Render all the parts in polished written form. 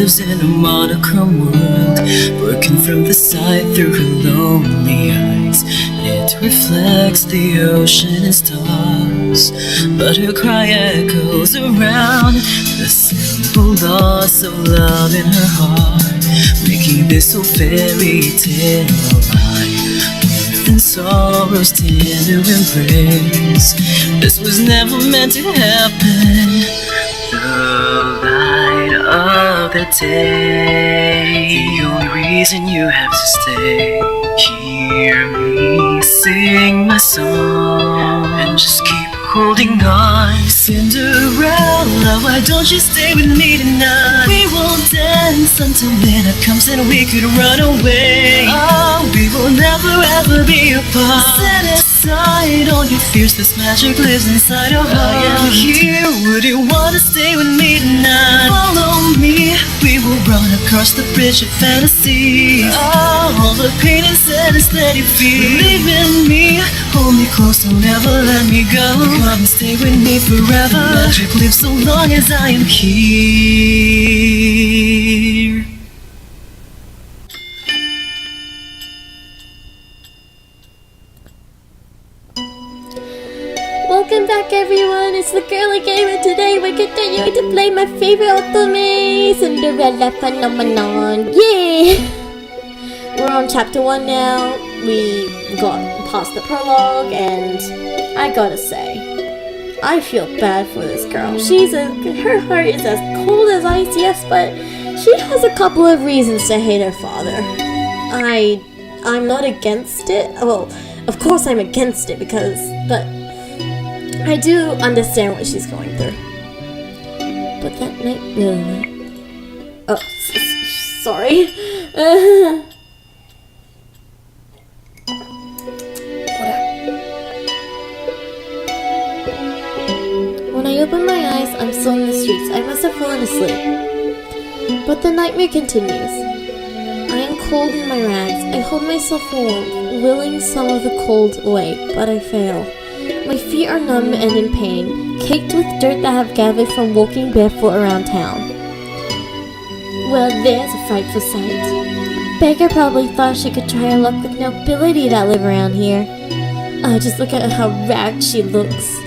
lives in a monochrome world, working from the side through her lonely eyes. It reflects the ocean and stars, but her cry echoes around the simple loss of love in her heart, making this whole fairy tale alive. Grief and sorrow's tender embrace. This was never meant to happen. The light of the day, the only reason you have to stay. Hear me sing my song and just keep holding on. Cinderella, why don't you stay with me tonight? We will dance until midnight comes and we could run away. Oh, we will never ever be apart. Set aside all your fears, this magic lives inside of us. I am here, would you wanna stay with me tonight? Follow me, we will run across the bridge of fantasy. Oh, all the pain and sadness let you feel. Believe in me, hold me close, don't ever let me go. Come and stay with me forever. Magic lives so long as I am here. Welcome back everyone, it's the Girly Gamer. Today we're continuing to play my favorite otome, Cinderella Phenomenon. Yay! We're on chapter 1 now. We got past the prologue and I gotta say, I feel bad for this girl. Her heart is as cold as ice, yes, but she has a couple of reasons to hate her father. I'm not against it. Well, of course I'm against it but I do understand what she's going through. But that night... sorry. When I open my eyes, I'm still in the streets. I must have fallen asleep. But the nightmare continues. I am cold in my rags. I hold myself warm, willing some of the cold away, but I fail. My feet are numb and in pain, caked with dirt that have gathered from walking barefoot around town. Well, there's a frightful sight. Beggar probably thought she could try her luck with nobility that live around here. Just look at how ragged she looks.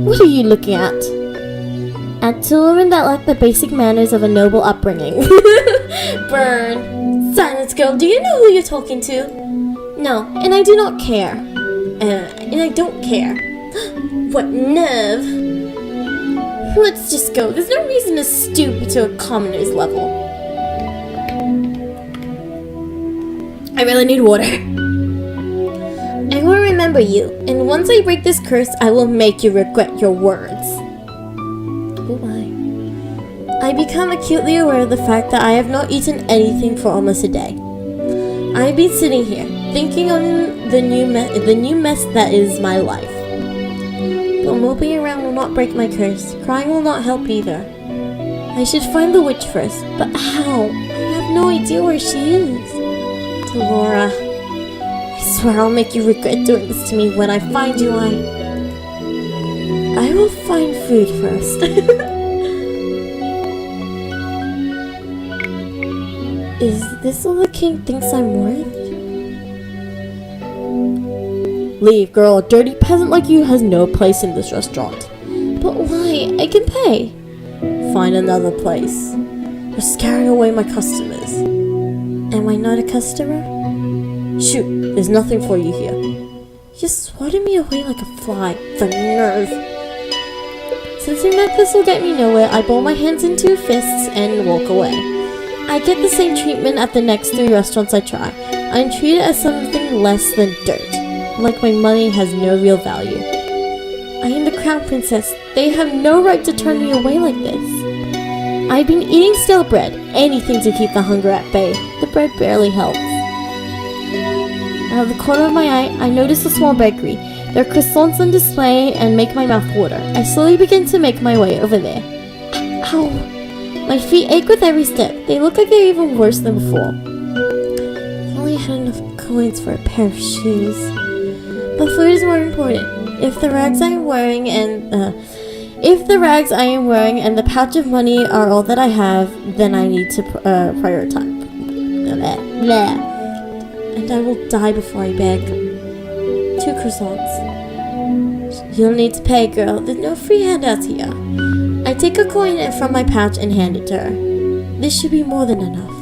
What are you looking at? At children that lack the basic manners of a noble upbringing. Burn. Silence, girl. Do you know who you're talking to? No, and I do not care. And I don't care. What nerve? Let's just go. There's no reason to stoop to a commoner's level. I really need water. I will remember you, and once I break this curse, I will make you regret your words. Oh my. I become acutely aware of the fact that I have not eaten anything for almost a day. I have been sitting here, thinking on the new mess that is my life. But moping around will not break my curse. Crying will not help either. I should find the witch first, but how? I have no idea where she is. Delora, I swear I'll make you regret doing this to me. When I find you, I will find food first. Is this all the king thinks I'm worth? Leave, girl. A dirty peasant like you has no place in this restaurant. But why? I can pay. Find another place. You're scaring away my customers. Am I not a customer? Shoot, there's nothing for you here. You just swatted me away like a fly. The nerve. Since your necklace will get me nowhere, I ball my hands into fists and walk away. I get the same treatment at the next 3 restaurants I try. I'm treated as something less than dirt, like my money has no real value. I am the crown princess. They have no right to turn me away like this. I've been eating stale bread, anything to keep the hunger at bay. The bread barely helps. Out of the corner of my eye, I notice a small bakery. There are croissants on display and make my mouth water. I slowly begin to make my way over there. Ow! My feet ache with every step. They look like they're even worse than before. If only I had enough coins for a pair of shoes. But food is more important. If the rags I'm wearing and If the rags I am wearing and the pouch of money are all that I have, then I need to prioritize. And I will die before I beg. 2 croissants. You'll need to pay, girl. There's no free handouts here. I take a coin from my pouch and hand it to her. This should be more than enough.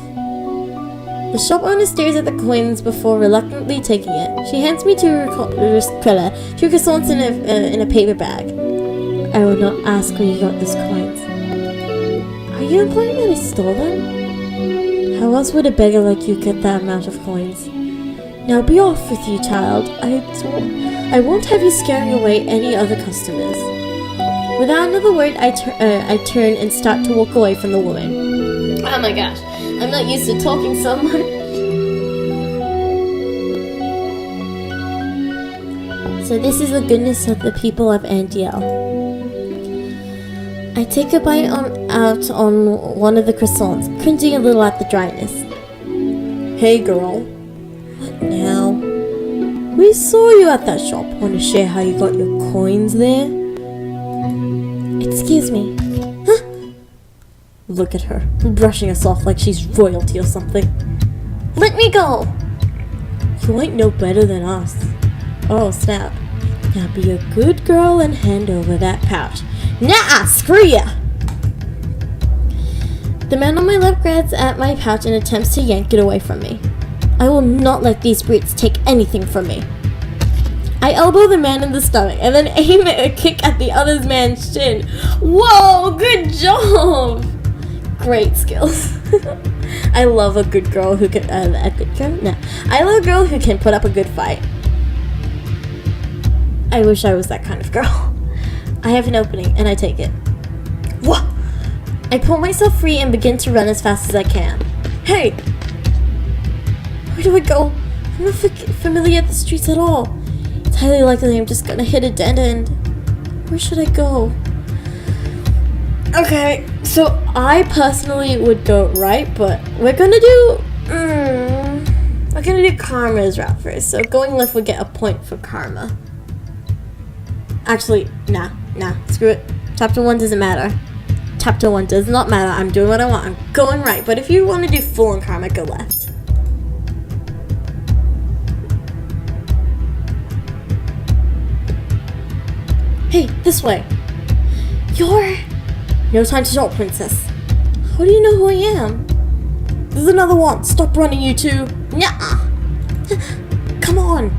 The shop owner stares at the coins before reluctantly taking it. She hands me 2 croissants in a paper bag. I will not ask where you got these coins. Are you implying that I stole them? How else would a beggar like you get that amount of coins? Now be off with you, child. I won't have you scaring away any other customers. Without another word, I turn and start to walk away from the woman. Oh my gosh, I'm not used to talking so much. So this is the goodness of the people of Andiel. I take a bite out on one of the croissants, cringing a little at the dryness. Hey girl. What now? We saw you at that shop. Want to share how you got your coins there? Excuse me. Huh? Look at her, brushing us off like she's royalty or something. Let me go! You ain't no better than us. Oh snap. Now be a good girl and hand over that pouch. Nah, screw ya! The man on my left grabs at my pouch and attempts to yank it away from me. I will not let these brutes take anything from me. I elbow the man in the stomach and then aim a kick at the other man's shin. Whoa, good job! Great skills. I love a good girl who can, a good girl? No. I love a girl who can put up a good fight. I wish I was that kind of girl. I have an opening, and I take it. Whoa! I pull myself free and begin to run as fast as I can. Hey! Where do I go? I'm not familiar with the streets at all. It's highly likely I'm just gonna hit a dead end. Where should I go? Okay, so I personally would go right, but we're gonna do... we're gonna do Karma's route first, so going left would get a point for Karma. Actually, nah, screw it. Chapter 1 doesn't matter. Chapter 1 does not matter. I'm doing what I want. I'm going right. But if you want to do full on Karma, go left. Hey, this way. No time to talk, princess. How do you know who I am? There's another one. Stop running, you two. Nah. Come on.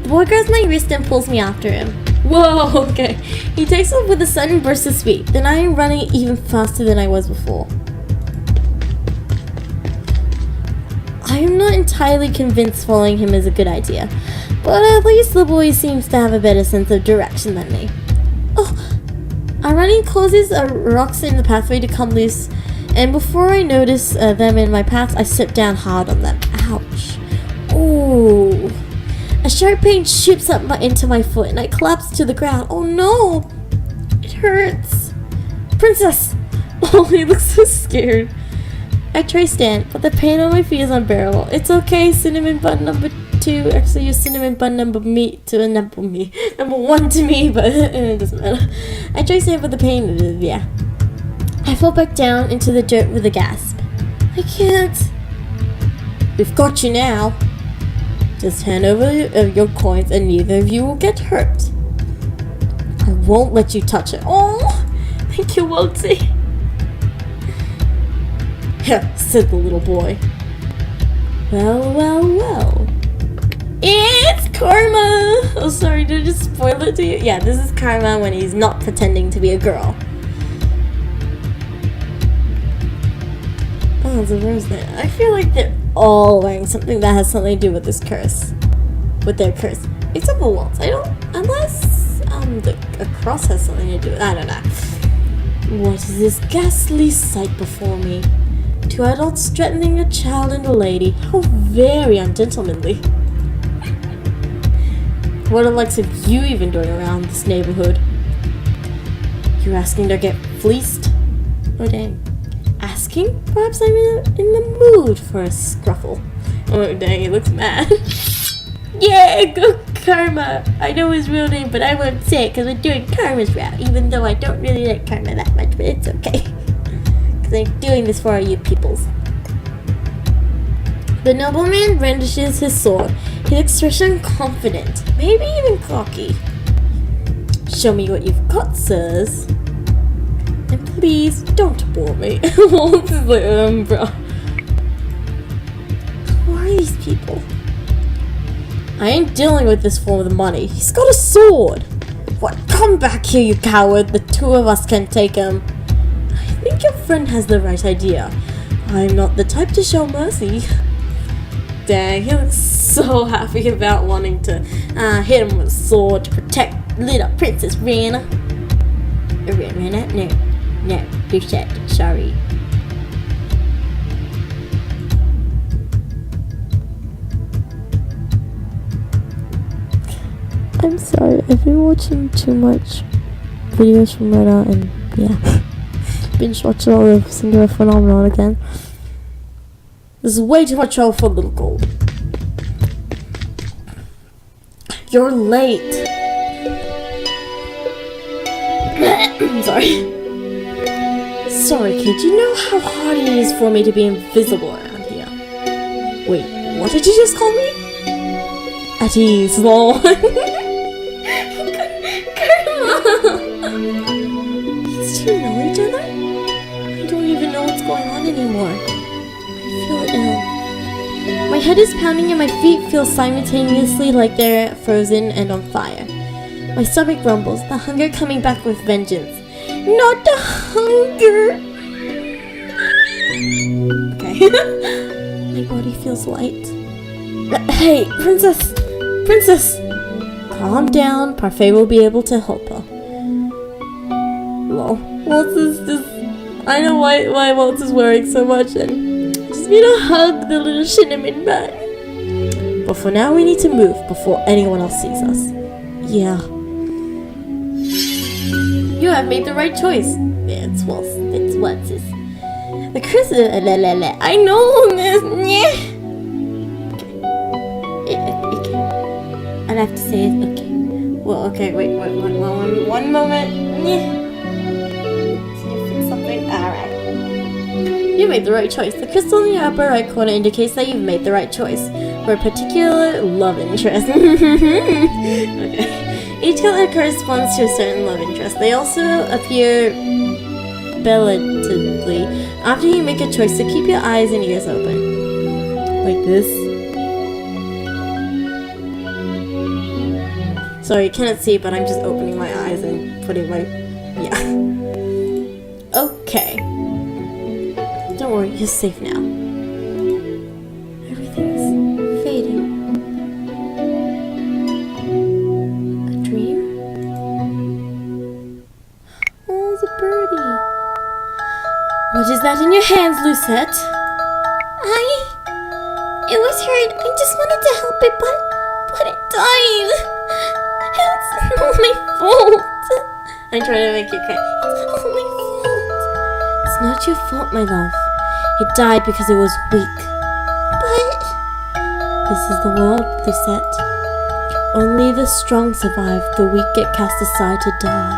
The boy grabs my wrist and pulls me after him. Whoa, okay. He takes off with a sudden burst of speed. Then I am running even faster than I was before. I am not entirely convinced following him is a good idea, but at least the boy seems to have a better sense of direction than me. Oh, our running causes rocks in the pathway to come loose, and before I notice them in my path, I sit down hard on them. Ouch. Ooh. A sharp pain shoots up into my foot and I collapse to the ground. Oh no! It hurts. Princess! Oh, he looks so scared. I try stand, but the pain on my feet is unbearable. It's okay, cinnamon bun number 2. Actually, use cinnamon bun number 1 to me, but it doesn't matter. I try stand, but the pain, yeah. I fall back down into the dirt with a gasp. I can't. We've got you now. Just hand over your coins and neither of you will get hurt. I won't let you touch it. Oh, thank you, Waltzy. Here, said the little boy. Well. It's Karma! Oh, sorry, did I just spoil it to you? Yeah, this is Karma when he's not pretending to be a girl. Oh, there's a rose there. I feel like they're all wearing something that has something to do with this curse. With their curse. Except for Waltz. I don't... Unless a cross has something to do with... I don't know. What is this ghastly sight before me? 2 adults threatening a child and a lady. How very ungentlemanly. What the likes of you even doing around this neighborhood? You're asking to get fleeced? Oh dang. Asking? Perhaps I'm in the mood for a scruffle. Oh dang, he looks mad. Yeah, go Karma. I know his real name, but I won't say it because we're doing Karma's route, even though I don't really like Karma that much, but it's okay. Because I'm doing this for you peoples. The nobleman brandishes his sword, his expression confident, maybe even cocky. Show me what you've got, sirs. And please, don't bore me. This is like, bro. Who are these people? I ain't dealing with this for the money. He's got a sword. What? Come back here, you coward. The two of us can take him. I think your friend has the right idea. I'm not the type to show mercy. Dang, he looks so happy about wanting to hit him with a sword to protect little Princess Rana. Rana? No, Lucette, sorry. I'm sorry, I've been watching too much videos from Reddit and yeah, binge watching all of Cinderella Phenomenon again. This is way too much trouble for little gold. You're late. I'm sorry. Sorry, kid, you know how hard it is for me to be invisible around here. Wait, what did you just call me? At ease, lol. These two know each other? I don't even know what's going on anymore. I feel ill. My head is pounding and my feet feel simultaneously like they're frozen and on fire. My stomach rumbles, the hunger coming back with vengeance. Not the hunger! Okay. My body feels light. Hey, princess! Princess! Calm down, Parfait will be able to help her. Lol. Waltz is just... I know why Waltz is worrying so much and... I just need to hug the little cinnamon bun. But for now we need to move before anyone else sees us. Yeah. You have made the right choice. Yeah, it's Waltz's. The Christmas... I know this. Okay. I'd have to say it. Okay. Well, okay, wait, one moment. Fix something. Alright. You made the right choice. The crystal in the upper right corner indicates that you've made the right choice for a particular love interest. Okay. Each color corresponds to a certain love interest. They also appear belatedly after you make a choice, so keep your eyes and ears open. Like this. Sorry, you cannot see, but I'm just opening my eyes and putting my... yeah. Okay. Don't worry, you're safe now. Everything's fading. A dream? Oh, it's a birdie. What is that in your hands, Lucette? It was hurt. I just wanted to help it, but it died. It's not my fault. I'm trying to make you cry. It's not my fault. It's not your fault, my love. It died because it was weak. But... this is the world, Lucette. Only the strong survive. The weak get cast aside to die.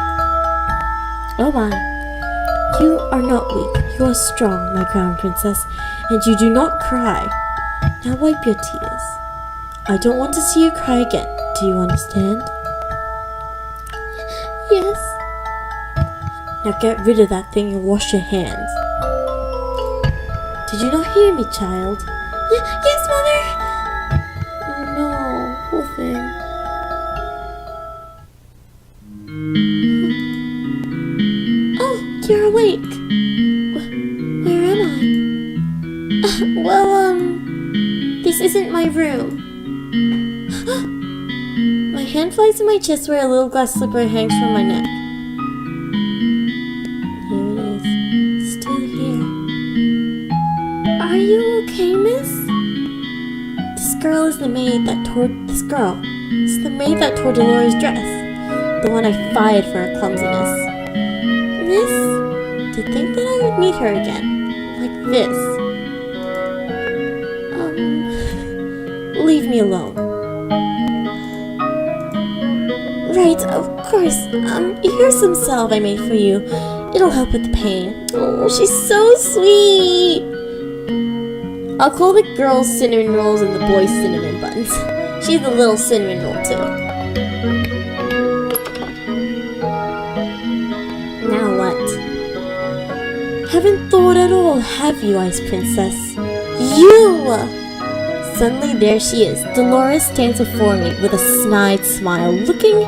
Oh my. You are not weak. You are strong, my crown princess. And you do not cry. Now wipe your tears. I don't want to see you cry again. Do you understand? Yes. Now get rid of that thing and wash your hands. Did you not hear me, child? Yes, Mother! Oh no, poor thing. Oh, you're awake. Where am I? This isn't my room. My hand flies to my chest where a little glass slipper hangs from my neck. Here it is. Still here. Are you okay, miss? This girl is the maid that tore... This girl is the maid that tore Dolores' dress. The one I fired for her clumsiness. Miss, to think that I would meet her again. Like this. Leave me alone. Right, of course. Here's some salve I made for you. It'll help with the pain. Oh, she's so sweet. I'll call the girls cinnamon rolls and the boys cinnamon buns. She's a little cinnamon roll too. Now what? Haven't thought at all, have you, Ice Princess? You! Suddenly there she is. Dolores stands before me with a snide smile, looking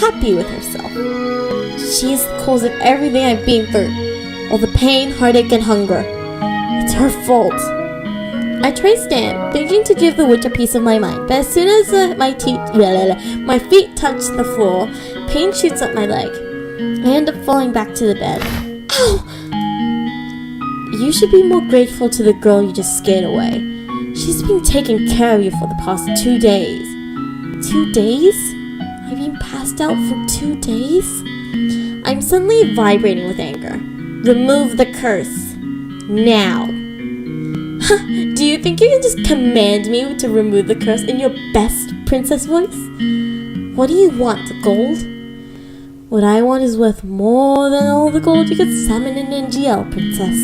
happy with herself. She's the cause of everything I've been through. All the pain, heartache, and hunger. It's her fault. I try stand, thinking to give the witch a piece of my mind, but as soon as my feet touch the floor, pain shoots up my leg. I end up falling back to the bed. Ow! You should be more grateful to the girl you just scared away. She's been taking care of you for the past 2 days. 2 days? I've been passed out for 2 days? I'm suddenly vibrating with anger. Remove the curse. Now. Do you think you can just command me to remove the curse in your best princess voice? What do you want, gold? What I want is worth more than all the gold you could summon in NGL, princess.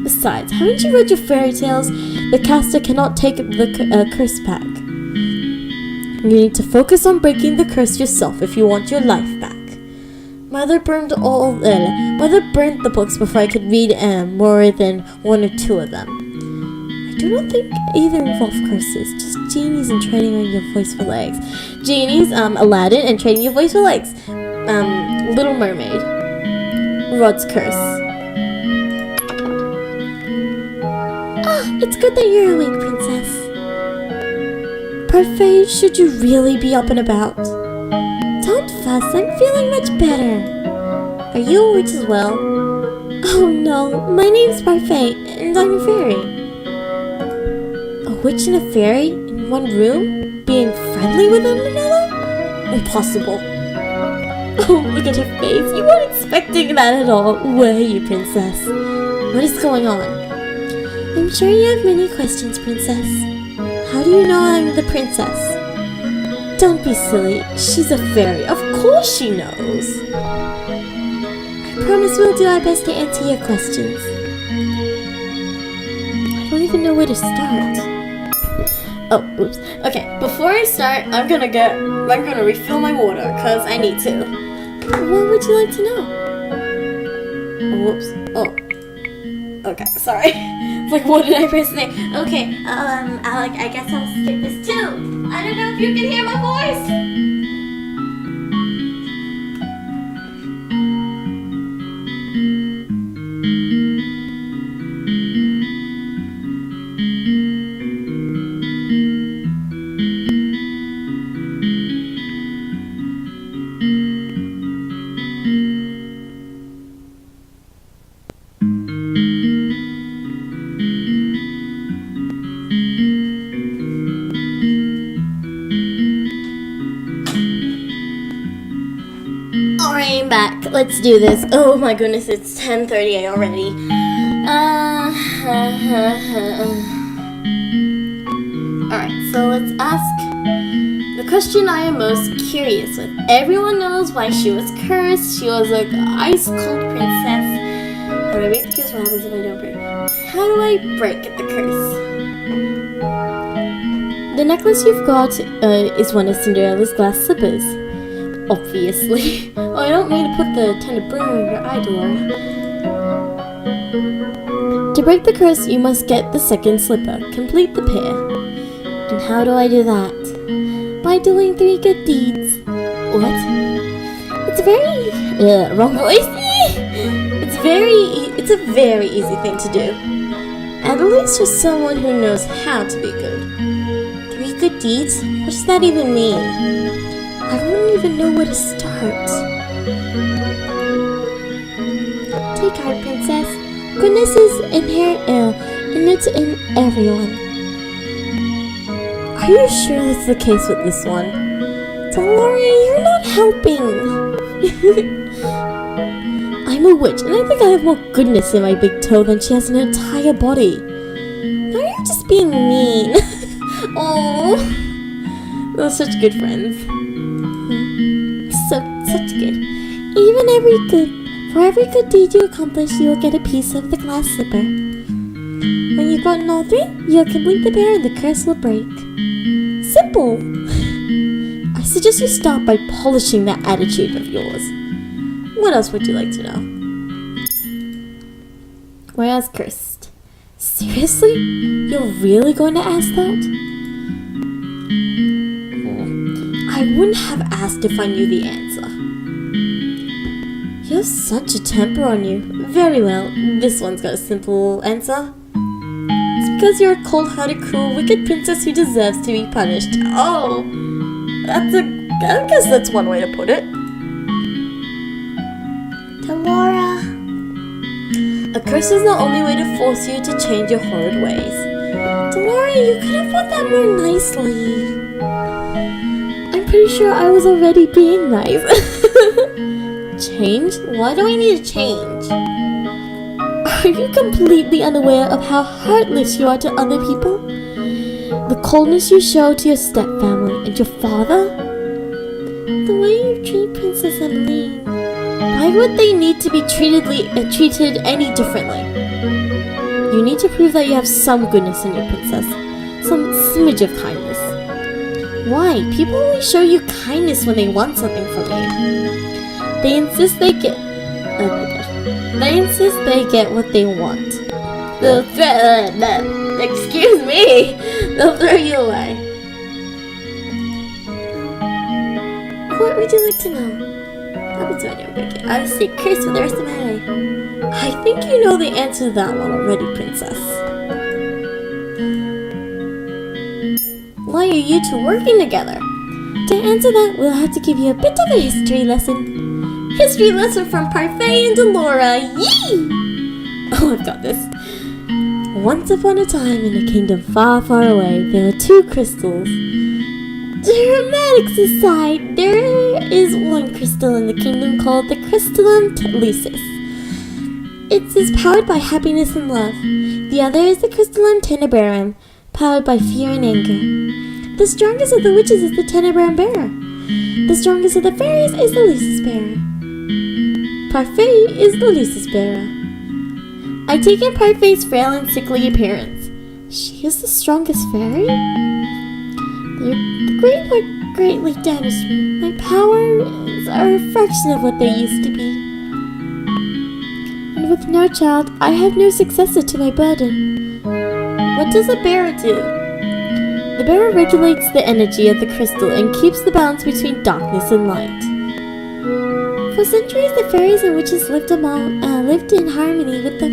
Besides, haven't you read your fairy tales? The caster cannot take the curse back. You need to focus on breaking the curse yourself if you want your life back. Mother burned the books before I could read more than 1 or 2 of them. I do not think either involve curses, just genies and training on your voice for legs. Genies, Aladdin, and training your voice for legs. Little Mermaid. Rod's curse. It's good that you're awake, princess. Parfait, should you really be up and about? Don't fuss, I'm feeling much better. Are you a witch as well? Oh no, my name's Parfait, and I'm a fairy. A witch and a fairy in one room? Being friendly with one another? Impossible. Oh, look at her face. You weren't expecting that at all, were you, princess? What is going on? I'm sure you have many questions, princess. How do you know I'm the princess? Don't be silly. She's a fairy. Of course she knows. I promise we'll do our best to answer your questions. I don't even know where to start. Oh, oops. Okay, before I start, I'm gonna refill my water, because I need to. What would you like to know? Whoops. Oh. Okay, sorry. It's like, what did I press there? Okay, Alec, I guess I'll skip this too. I don't know if you can hear my voice. Alright, I'm back. Let's do this. Oh my goodness, it's 10:30 already. Alright, so let's ask the question I am most curious with. Everyone knows why she was cursed. She was an ice-cold princess. How do I break the curse? What happens if I don't break? How do I break the curse? The necklace you've got is one of Cinderella's glass slippers. Obviously. Oh, I don't mean to put the tender broom in your eye, Dora. To break the curse, you must get the second slipper. Complete the pair. And how do I do that? By doing 3 good deeds. What? It's very... wrong voice. It's a very easy thing to do. At least for someone who knows how to be good. 3 good deeds? What does that even mean? I wouldn't even know where to start. Take heart, princess. Goodness is inherent, and it's in everyone. Are you sure that's the case with this one? Deloria, you're not helping. I'm a witch, and I think I have more goodness in my big toe than she has in her entire body. Now you're just being mean. Oh. They're such good friends. Such good. For every good deed you accomplish, you will get a piece of the glass slipper. When you've gotten all 3, you'll complete the bear and the curse will break. Simple. I suggest you start by polishing that attitude of yours. What else would you like to know? Whereas cursed. Seriously? You're really going to ask that? I wouldn't have asked if I knew the answer. You have such a temper on you. Very well, this one's got a simple answer. It's because you're a cold-hearted, cruel, wicked princess who deserves to be punished. Oh! I guess that's one way to put it. Delora. A curse is the only way to force you to change your horrid ways. Delora, you could have put that more nicely. I'm pretty sure I was already being nice. Change? Why do I need to change? Are you completely unaware of how heartless you are to other people? The coldness you show to your stepfamily and your father? The way you treat Princess Emmeline. Why would they need to be treated any differently? You need to prove that you have some goodness in your princess. Some smidge of kindness. Why? People only show you kindness when they want something from you. They insist they get... Oh my gosh. They insist they get what they want. They'll excuse me! They'll throw you away. What would you like to know? I would stay cursed for the rest of my life. I think you know the answer to that one already, princess. Why are you two working together? To answer that, we'll have to give you a bit of a history lesson. History lesson from Parfait and Delora. Yee! Oh, I've got this. Once upon a time in a kingdom far, far away, there were 2 crystals. Dramatics aside, there is one crystal in the kingdom called the Crystallum Lucis. It is powered by happiness and love. The other is the Crystallum Tenebrarum, powered by fear and anger. The strongest of the witches is the Tenebrarum bearer. The strongest of the fairies is the Lucis bearer. Parfait is the Lucis bearer. I take it Parfait's frail and sickly appearance. She is the strongest fairy? The great war greatly damaged me. My powers are a fraction of what they used to be. And with no child, I have no successor to my burden. What does a bearer do? The bearer regulates the energy of the crystal and keeps the balance between darkness and light. For centuries, the fairies and witches lived in harmony with the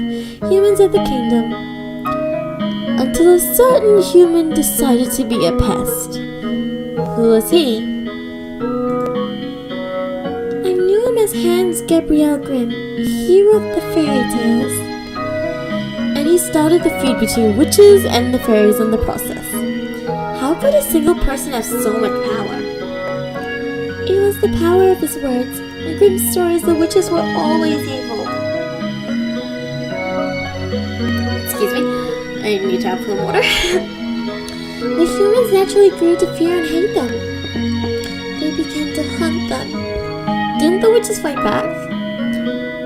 humans of the kingdom, until a certain human decided to be a pest. Who was he? I knew him as Hans Gabriel Grimm. He wrote the fairy tales, and he started the feud between witches and the fairies in the process. How could a single person have so much power? It was the power of his words. In Grimm's stories, the witches were always evil. Excuse me, I need to have some water. The humans naturally grew to fear and hate them. They began to hunt them. Didn't the witches fight back?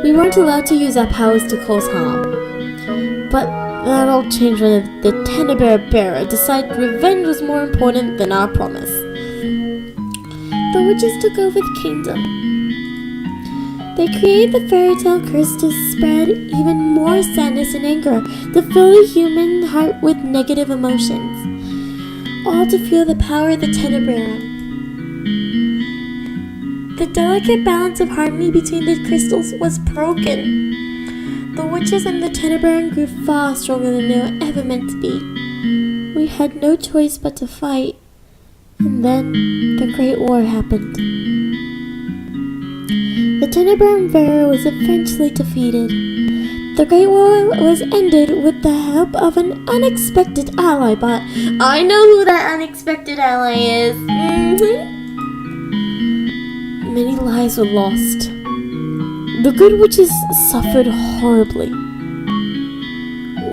We weren't allowed to use our powers to cause harm. But that all changed when the Tenebrae bearer decided revenge was more important than our promise. The witches took over the kingdom. They created the fairytale curse to spread even more sadness and anger, to fill the human heart with negative emotions, all to feel the power of the Tenebrae. The delicate balance of harmony between the crystals was broken. The witches and the Tenebrae grew far stronger than they were ever meant to be. We had no choice but to fight. And then the Great War happened. The Tenebrae bearer was eventually defeated. The Great War was ended with the help of an unexpected ally, but I know who that unexpected ally is. Many lives were lost. The good witches suffered horribly.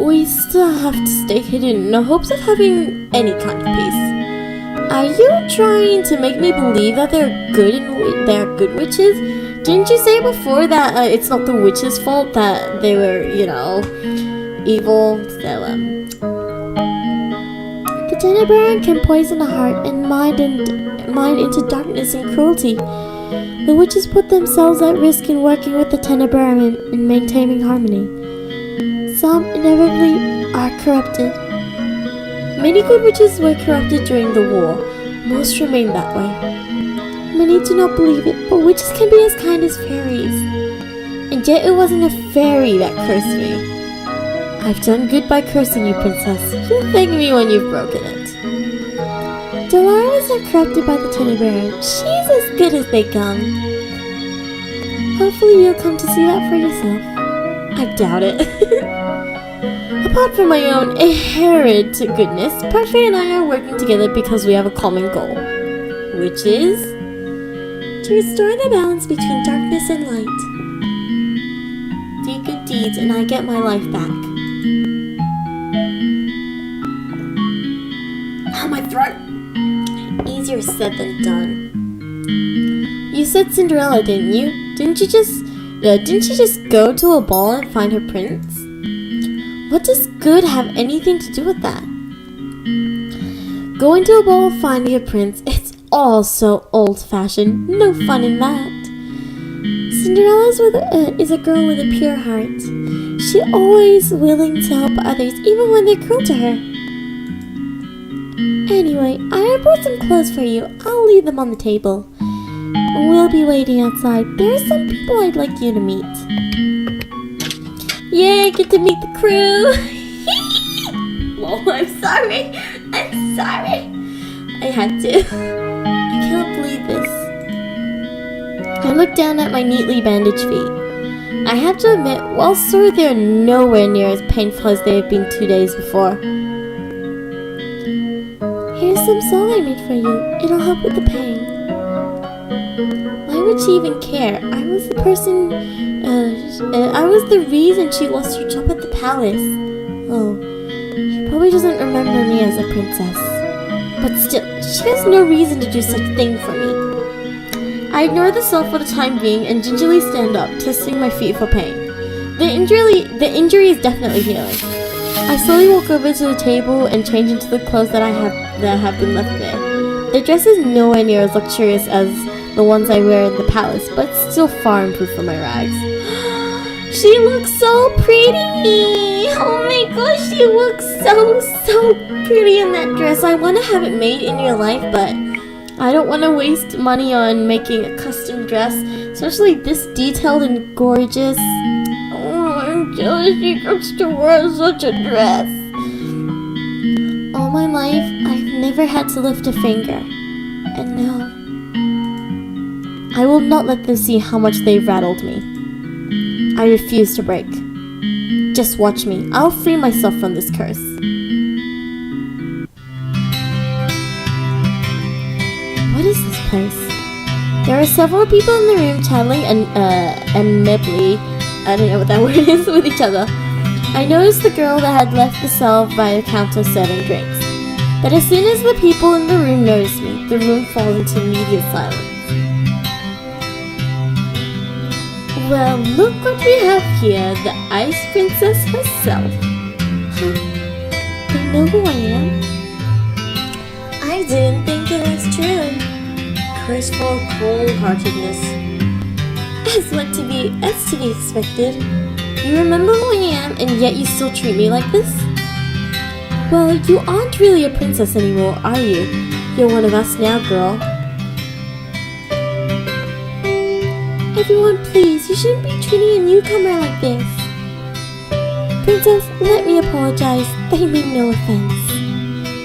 We still have to stay hidden in the hopes of having any kind of peace. Are you trying to make me believe that they're good witches? Didn't you say before that it's not the witches' fault that they were, evil? So, the Tenebrarum can poison a heart and mind into darkness and cruelty. The witches put themselves at risk in working with the Tenebrarum in maintaining harmony. Some inevitably are corrupted. Many good witches were corrupted during the war. Most remain that way. Many do not believe it, but witches can be as kind as fairies. And yet it wasn't a fairy that cursed me. I've done good by cursing you, princess. You'll thank me when you've broken it. Delara is not corrupted by the Tenebrarum. She's as good as they come. Hopefully you'll come to see that for yourself. I doubt it. Apart from my own inherent goodness, Parfait and I are working together because we have a common goal. Which is to restore the balance between darkness and light. Do good deeds and I get my life back. Ow, my throat! Easier said than done. You said Cinderella, didn't you? Didn't she just go to a ball and find her prince? What does good have anything to do with that? Going to a ball, finding a prince, it's all so old-fashioned. No fun in that. Cinderella is a girl with a pure heart. She's always willing to help others, even when they're cruel to her. Anyway, I brought some clothes for you. I'll leave them on the table. We'll be waiting outside. There are some people I'd like you to meet. Yay, get to meet the crew! Oh, I'm sorry. I had to. I cannot believe this. I looked down at my neatly bandaged feet. I have to admit, while sore, they're nowhere near as painful as they have been 2 days before. Here's some salt I made for you. It'll help with the pain. Why would she even care? I was the reason she lost her job at the palace. Oh, she probably doesn't remember me as a princess. But still, she has no reason to do such a thing for me. I ignore the salt for the time being and gingerly stand up, testing my feet for pain. The injury is definitely healing. I slowly walk over to the table and change into the clothes that have been left there. The dress is nowhere near as luxurious as the ones I wear in the palace, but it's still far improved from my rags. She looks so pretty! Oh my gosh, she looks so pretty in that dress. I want to have it made in real life, but I don't want to waste money on making a custom dress, especially this detailed and gorgeous. Oh, I'm jealous she gets to wear such a dress. All my life, I've never had to lift a finger. And now, I will not let them see how much they've rattled me. I refuse to break. Just watch me. I'll free myself from this curse. What is this place? There are several people in the room chatting amicably, I don't know what that word is, with each other. I noticed the girl that had left the cell by the counter serving drinks. But as soon as the people in the room notice me, the room falls into immediate silence. Well, look what we have here, the Ice Princess herself. They know who I am? I didn't think it was true. Graceful cold-heartedness. As to be expected. You remember who I am, and yet you still treat me like this? Well, you aren't really a princess anymore, are you? You're one of us now, girl. Everyone, please, you shouldn't be treating a newcomer like this. Princess, let me apologize. They mean no offense.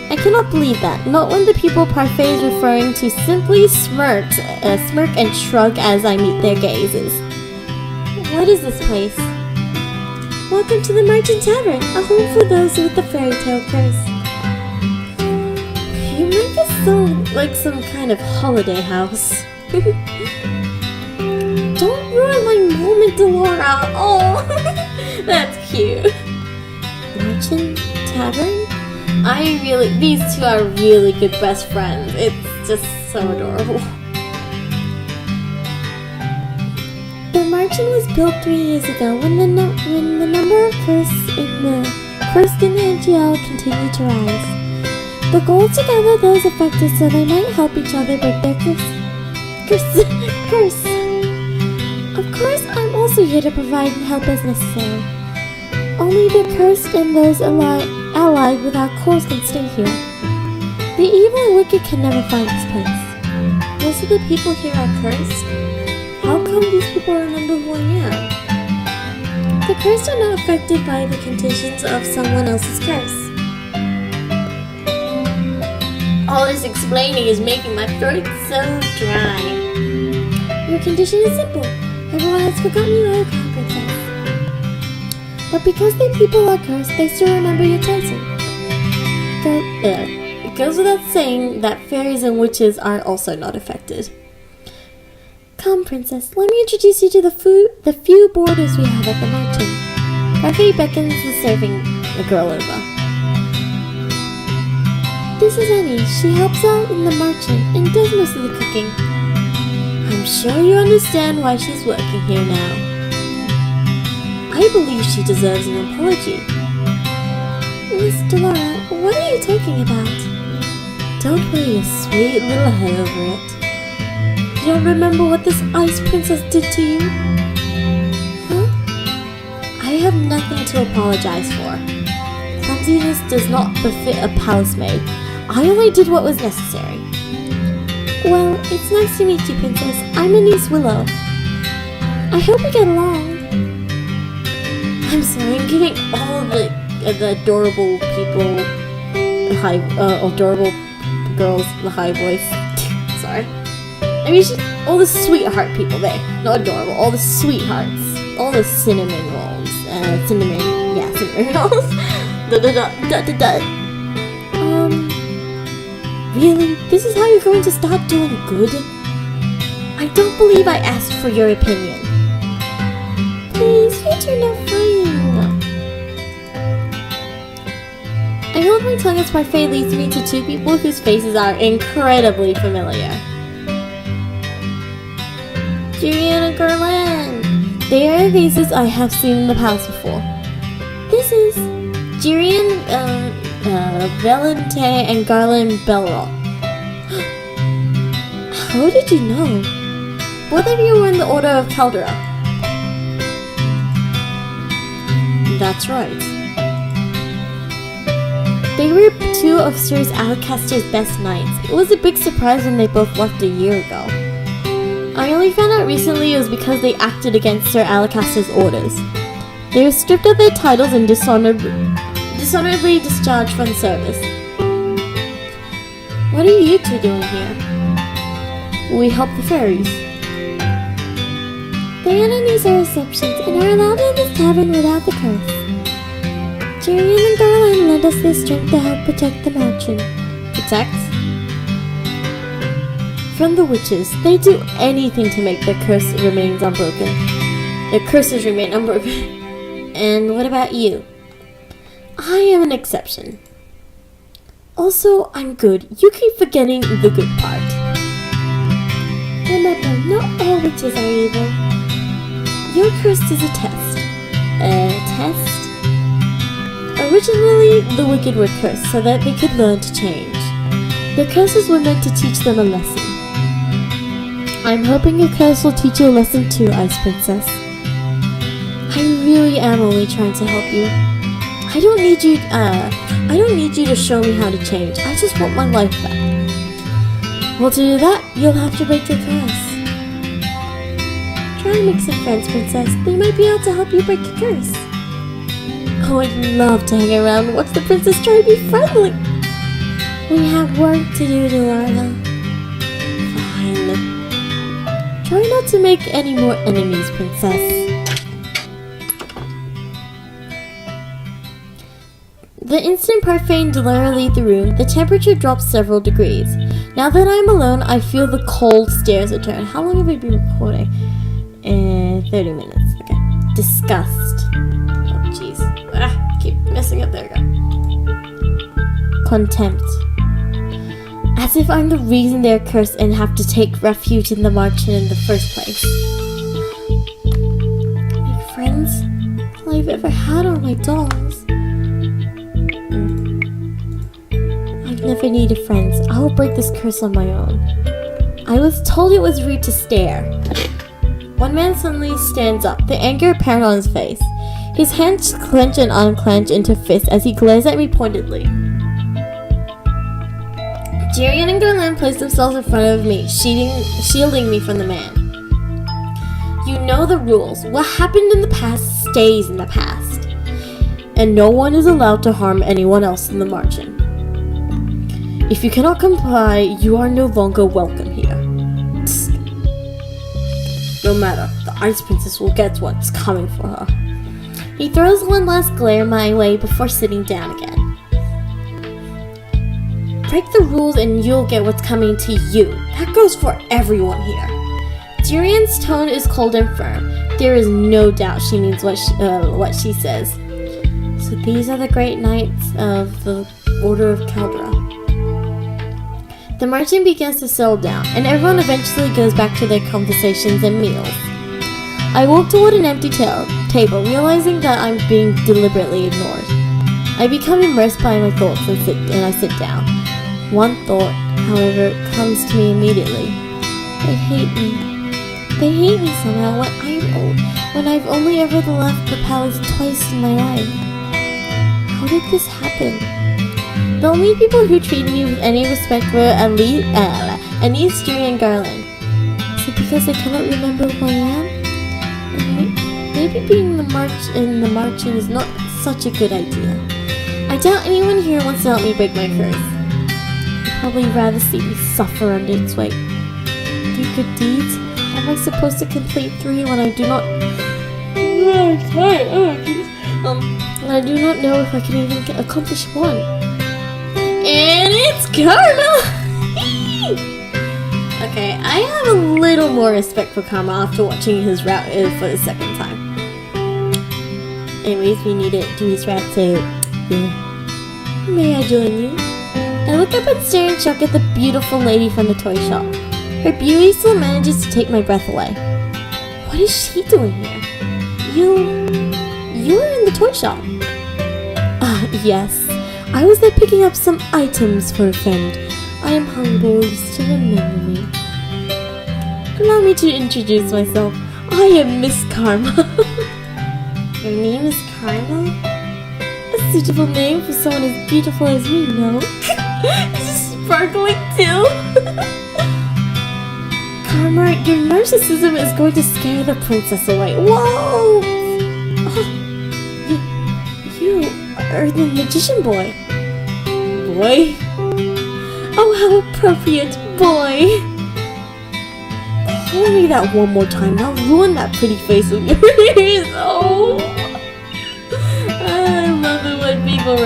I cannot believe that. Not when the people Parfait is referring to simply smirk and shrug as I meet their gazes. What is this place? Welcome to the Merchant Tavern, a home for those with the fairy tale curse. You make this sound like some kind of holiday house. Don't ruin my moment, Delora. Oh, that's cute. Merchant Tavern? These two are really good best friends. It's just so adorable. The mansion was built 3 years ago when the number of cursed in the NGL continued to rise. The goal is to gather those affected so they might help each other break their curse. Of course, I'm also here to provide help as necessary. Only the cursed and those allied with our cause can stay here. The evil and wicked can never find this place. Most of the people here are cursed. How come these people remember who I am? The cursed are not affected by the conditions of someone else's curse. All this explaining is making my throat so dry. Your condition is simple. Everyone has forgotten you are a crown princess. But because the people are cursed, they still remember your title. It goes without saying that fairies and witches are also not affected. Come, princess, let me introduce you to the few boarders we have at the mansion. Buffy beckons the serving girl over. This is Annie. She helps out in the marching and does most of the cooking. I'm sure you understand why she's working here now. I believe she deserves an apology. Miss Delora, what are you talking about? Don't worry your sweet little head over it. You don't remember what this ice princess did to you? Huh? I have nothing to apologize for. Clumsiness does not befit a palace maid. I only did what was necessary. Well, it's nice to meet you, Princess. I'm Anise Willow. I hope we get along. I'm sorry, I'm giving all the adorable people, adorable girls the high voice. Sorry. I mean, all the sweetheart people there. Not adorable, all the sweethearts. All the cinnamon rolls. Cinnamon rolls. Really? This is how you're going to start doing good? I don't believe I asked for your opinion. Please, you turned out fine. I hold my tongue as my fate leads me to two people whose faces are incredibly familiar. Julian and Garland. They are faces I have seen in the past before. This is Jirian, Valente and Garland Belrock. How did you know? Both of you were in the Order of Caldera. That's right. They were two of Sir Alacaster's best knights. It was a big surprise when they both left a year ago. I only found out recently it was because they acted against Sir Alacaster's orders. They were stripped of their titles and dishonorably discharged from service. What are you two doing here? We help the fairies. They enemies are exceptions and are allowed in this tavern without the curse. Jirian and Garland lend us their strength to help protect the mansion. Protect? From the witches. They do anything to make their curses remain unbroken. And what about you? I am an exception. Also, I'm good. You keep forgetting the good part. Remember, not all witches are evil. Your curse is a test. A test? Originally, the wicked were cursed so that they could learn to change. The curses were meant to teach them a lesson. I'm hoping your curse will teach you a lesson too, Ice Princess. I really am only trying to help you. I don't need you to show me how to change. I just want my life back. Well, to do that, you'll have to break your curse. Try and make some friends, Princess. They might be able to help you break your curse. Oh, I'd love to hang around and watch the princess try to be friendly. We have work to do, Delora. Fine. Try not to make any more enemies, Princess. The instant Parfait and Delora leave the room, the temperature drops several degrees. Now that I'm alone, I feel the cold stares return. How long have I been recording? 30 minutes. Okay. Disgust. Oh, jeez. I keep messing up. There we go. contempt. As if I'm the reason they're cursed and have to take refuge in the margin in the first place. Make friends? All I've ever had are my dolls. I've never needed friends. I will break this curse on my own. I was told it was rude to stare. One man suddenly stands up, the anger apparent on his face. His hands clench and unclench into fists as he glares at me pointedly. Jirian and Garland place themselves in front of me, shielding me from the man. You know the rules. What happened in the past stays in the past. And no one is allowed to harm anyone else in the margin. If you cannot comply, you are no longer welcome here. No matter, the Ice Princess will get what's coming for her. He throws one last glare my way before sitting down again. Break the rules and you'll get what's coming to you. That goes for everyone here. Jirian's tone is cold and firm. There is no doubt she means what she says. So these are the great knights of the Order of Caldera. The margin begins to settle down, and everyone eventually goes back to their conversations and meals. I walk toward an empty table, realizing that I'm being deliberately ignored. I become immersed by my thoughts and I sit down. One thought, however, comes to me immediately. They hate me. They hate me somehow when I've only ever left the palace twice in my life. How did this happen? The only people who treated me with any respect were Anise, Jiri, and Garland. Is it because I cannot remember who I am? Maybe being in the margin is not such a good idea. I doubt anyone here wants to help me break my curse. They'd probably rather see me suffer under its weight. Do good deeds? How am I supposed to complete 3 when I do not... I do not know if I can even accomplish 1. And it's Karma! Okay, I have a little more respect for Karma after watching his route for the second time. Anyways, we need to do his route, so yeah. May I join you? I look up and stare in shock at the beautiful lady from the toy shop. Her beauty still manages to take my breath away. What is she doing here? You were in the toy shop. Yes. I was there picking up some items for a friend. I am humble you still remember me. Allow me to introduce myself. I am Miss Karma. Your name is Karma? A suitable name for someone as beautiful as me, no? It's sparkling too. Karma, your narcissism is going to scare the princess away. Whoa! You are the magician boy. Boy? Oh, how appropriate, boy! Call me that one more time, I'll ruin that pretty face of yours. Oh! I love it when people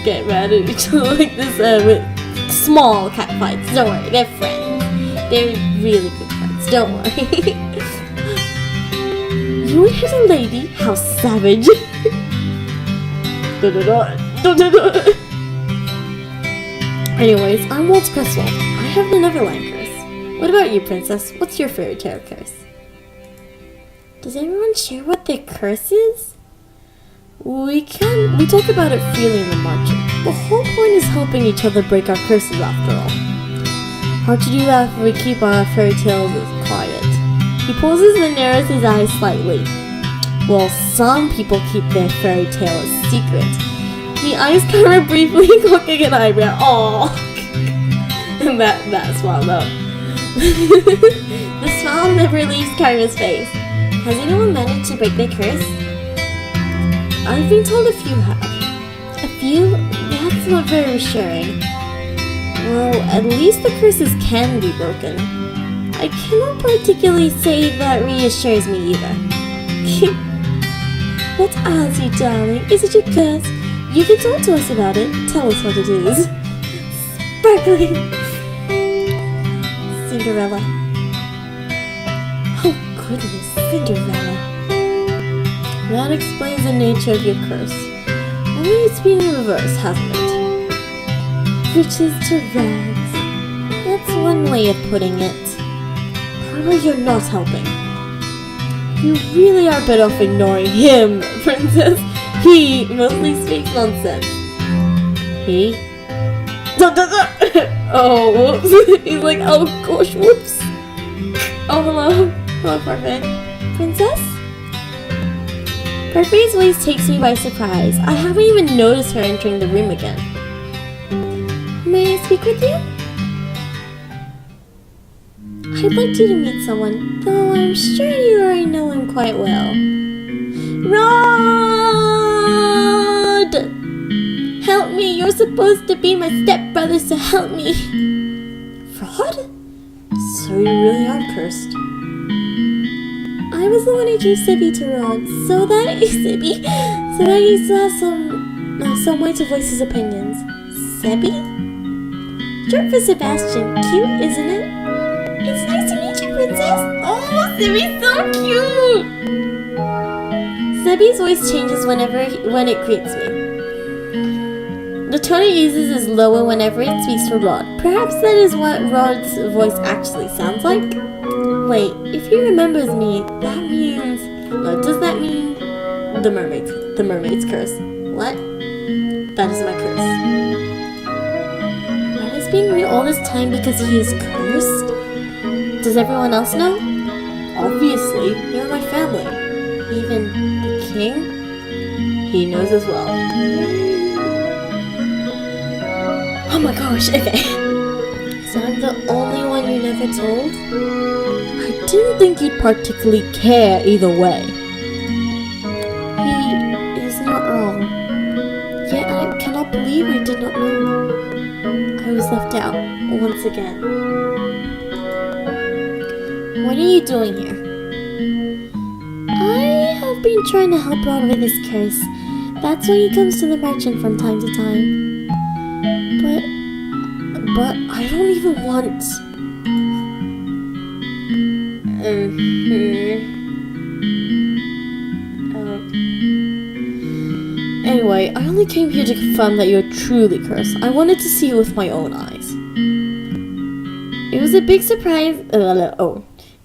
get mad at each other like this with small cat fights. Don't worry, they're friends. They're really good friends, don't worry. You would hit a lady? How savage! Anyways, I'm Walt Cresswell. I have the Neverland curse. What about you, princess? What's your fairy tale curse? Does everyone share what their curse is? We talk about it freely in the margin. The whole point is helping each other break our curses after all. Hard to do that if we keep our fairy tales quiet. He pauses and narrows his eyes slightly. Well, some people keep their fairy tale a secret. The eyes camera briefly cocking an eyebrow. Aww. And that smile though. The smile never leaves Kyra's face. Has anyone managed to break their curse? I've been told a few have. A few? That's not very reassuring. Well, at least the curses can be broken. I cannot particularly say that reassures me either. What ails you, darling? Is it your curse? You can talk to us about it. Tell us what it is. Sparkling! Cinderella. Oh goodness, Cinderella. That explains the nature of your curse. Only it's been in reverse, hasn't it? riches to rags. That's one way of putting it. Probably you're not helping. You really are better off ignoring him, Princess. He mostly speaks nonsense. He? Oh, whoops. He's like, oh gosh, whoops. Oh, hello. Hello, Parfait. Princess? Parfait's voice takes me by surprise. I haven't even noticed her entering the room again. May I speak with you? I'd like you to meet someone, though I'm sure you already know him quite well. Rod! Help me! You're supposed to be my stepbrother, so help me! Rod? So you really are cursed. I was the one who gave Sibby to Rod, so that he saw some way to voice his opinions. Sebby? Short for Sebastian. Cute, isn't it? It's nice to meet you, Princess. Oh, Sebby's so cute! Sebby's voice changes when it greets me. The tone it uses is lower whenever it speaks for Rod. Perhaps that is what Rod's voice actually sounds like? Wait, if he remembers me, that means... does that mean... The mermaid's curse. What? That is my curse. Rod has been me all this time because he is cursed? Does everyone else know? Obviously, you're my family. Even the king? He knows as well. Oh my gosh, okay. So I'm the only one you never told? I didn't think you'd particularly care either way. He is not wrong. Yet I cannot believe I did not know. I was left out, once again. What are you doing here? I have been trying to help Rod with his curse. That's why he comes to the merchant from time to time. But I don't even want... Anyway, I only came here to confirm that you're truly cursed. I wanted to see it with my own eyes. It was a big surprise...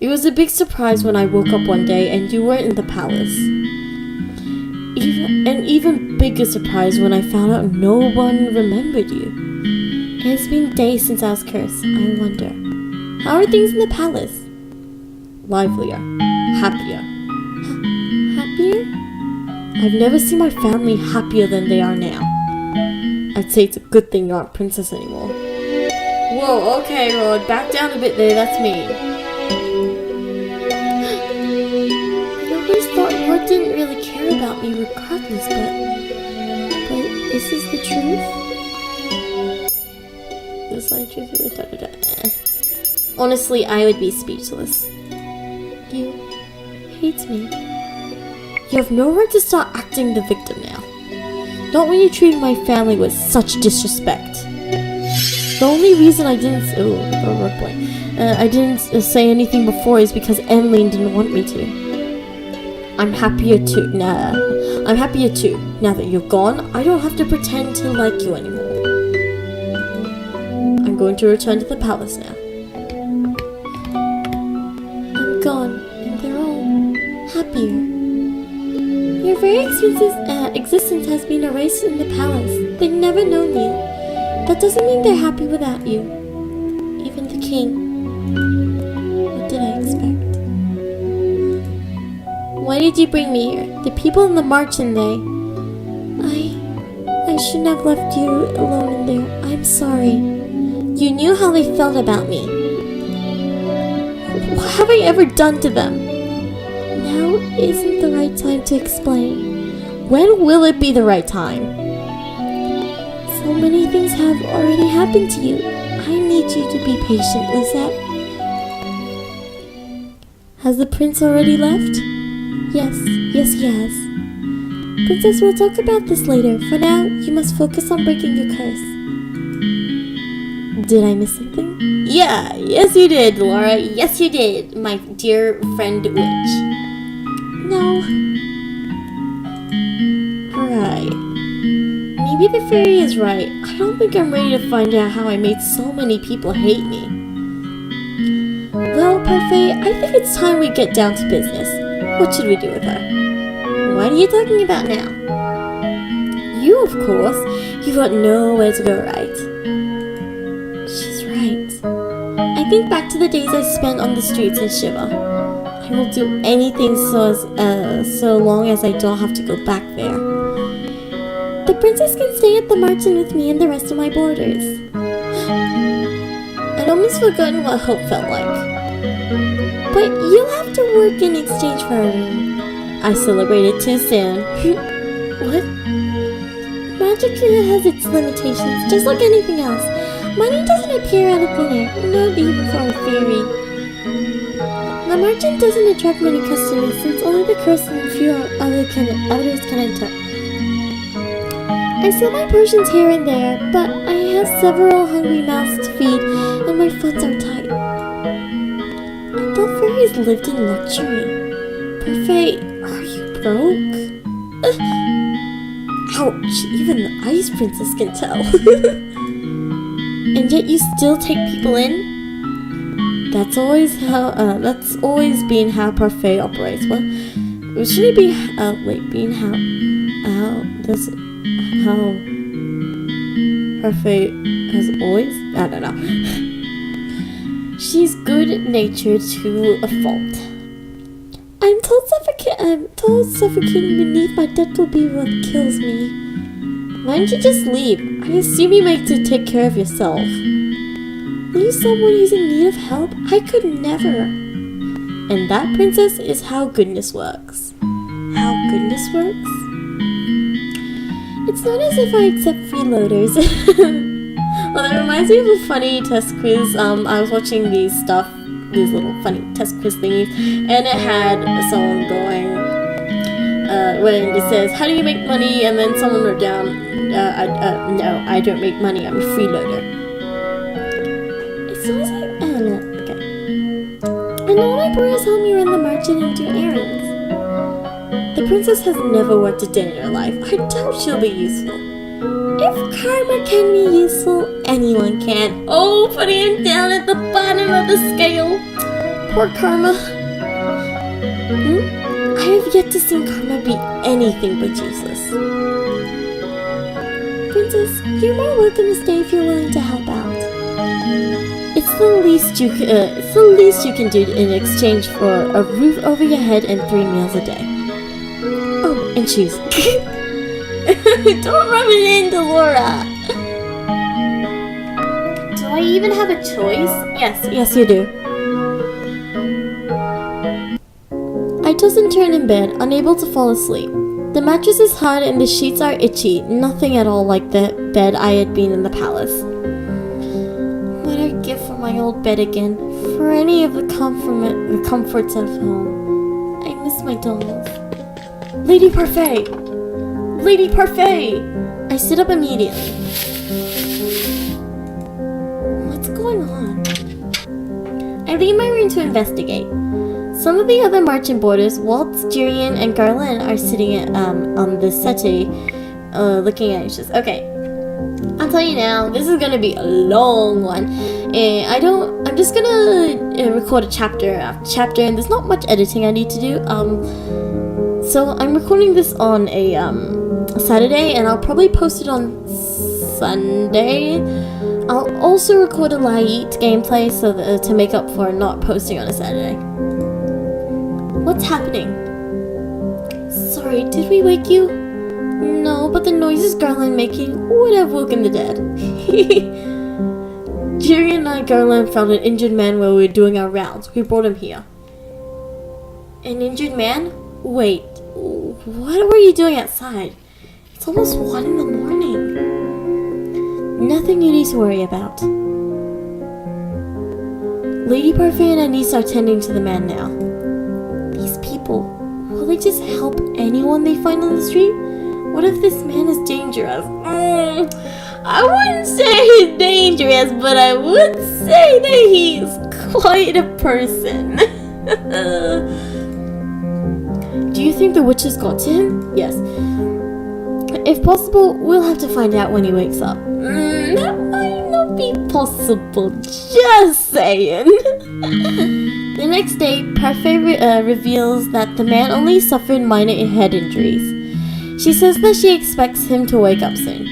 It was a big surprise when I woke up one day and you weren't in the palace. An even bigger surprise when I found out no one remembered you. It has been days since I was cursed. I wonder, how are things in the palace? Livelier. Happier. Happier? I've never seen my family happier than they are now. I'd say it's a good thing you aren't princess anymore. Whoa, okay, Rod, back down a bit there, that's me. I always thought Rod didn't really care about me regardless, but is this the truth? Honestly, I would be speechless. You hate me. You have no right to start acting the victim now. Not when you treated my family with such disrespect. The only reason I didn't... I didn't say anything before is because Emmeline didn't want me to. I'm happier too. I'm happier too. Now that you're gone, I don't have to pretend to like you anymore. I'm going to return to the palace now. I'm gone, and they're all happier. Your very existence has been erased in the palace. They've never known you. That doesn't mean they're happy without you. Even the king. What did I expect? Why did you bring me here? The people in the march and I shouldn't have left you alone in there. I'm sorry. You knew how they felt about me. What have I ever done to them? Now isn't the right time to explain. When will it be the right time? So many things have already happened to you. I need you to be patient, Lucette. Has the prince already left? Yes, he has. Princess, we'll talk about this later. For now, you must focus on breaking your curse. Did I miss something? Yeah, yes you did, Laura. Yes you did, my dear friend witch. No. Right. maybe the fairy is right. I don't think I'm ready to find out how I made so many people hate me. Well, Parfait, I think it's time we get down to business. What should we do with her? What are you talking about now? You, of course. You've got nowhere to go, right? She's right. I think back to the days I spent on the streets in Shiva. I will do anything so long as I don't have to go back there. The princess can stay at the Martin with me and the rest of my boarders. I'd almost forgotten what hope felt like. But you'll have to work in exchange for a room. I celebrated too soon. What? Magic has its limitations, just like anything else. Money doesn't appear out of thin air, not even for a fairy. The merchant doesn't attract many customers since only the cursed and a few others can enter. I sell my portions here and there, but I have several hungry mouths to feed and my funds are tight. I thought fairies lived in luxury. Parfait, are you broke? Ouch, even the ice princess can tell. And yet you still take people in? That's always been how Parfait operates. Well, should it be how Parfait has always? I don't know. She's good-natured to a fault. I'm told suffocating beneath my debt will be what kills me. Why don't you just leave? I assume you make to take care of yourself. Leave someone who's in need of help? I could never. And that, princess, is how goodness works. How goodness works? It's not as if I accept freeloaders. Well, that reminds me of a funny test quiz. I was watching these little funny test quiz thingies, and it had someone going, when it says, how do you make money? And then someone wrote down, no, I don't make money, I'm a freeloader. It sounds like, I don't know, okay. And all my boys help me run the market and do errands. The princess has never worked a day in her life. I doubt she'll be useful. If karma can be useful, anyone can. Oh, putting him down at the bottom of the scale. Poor karma. I have yet to see karma be anything but useless. Princess, you're more welcome to stay if you're willing to help out. It's the least you can do in exchange for a roof over your head and 3 meals a day. Oh, and shoes. Don't rub it in, Delora. Do I even have a choice? Yes, you do. I toss and turn in bed, unable to fall asleep. The mattress is hard and the sheets are itchy, nothing at all like the bed I had been in the palace. What I'd give for my old bed again, for any of the comforts of home. I miss my dolls. Lady Parfait! Lady Parfait! I sit up immediately. What's going on? I leave my room to investigate. Some of the other marching boarders, Waltz, Jurian, and Garland, are sitting on the settee, looking anxious. Okay, I'll tell you now, this is gonna be a long one. I'm just gonna record a chapter after chapter, and there's not much editing I need to do. So I'm recording this on a Saturday, and I'll probably post it on Sunday. I'll also record a light gameplay so that, to make up for not posting on a Saturday. What's happening? Sorry, did we wake you? No, but the noises Garland making would have woken the dead. Jerry and I, Garland, found an injured man while we were doing our rounds. We brought him here. An injured man? Wait, what were you doing outside? It's almost 1 in the morning. Nothing you need to worry about. Lady Parfait and Anise are tending to the man now. These people, will they just help anyone they find on the street? What if this man is dangerous? I wouldn't say he's dangerous, but I would say that he's quite a person. Do you think the witches got to him? Yes. If possible, we'll have to find out when he wakes up. That might not be possible, just saying. The next day, Parfait reveals that the man only suffered minor head injuries. She says that she expects him to wake soon.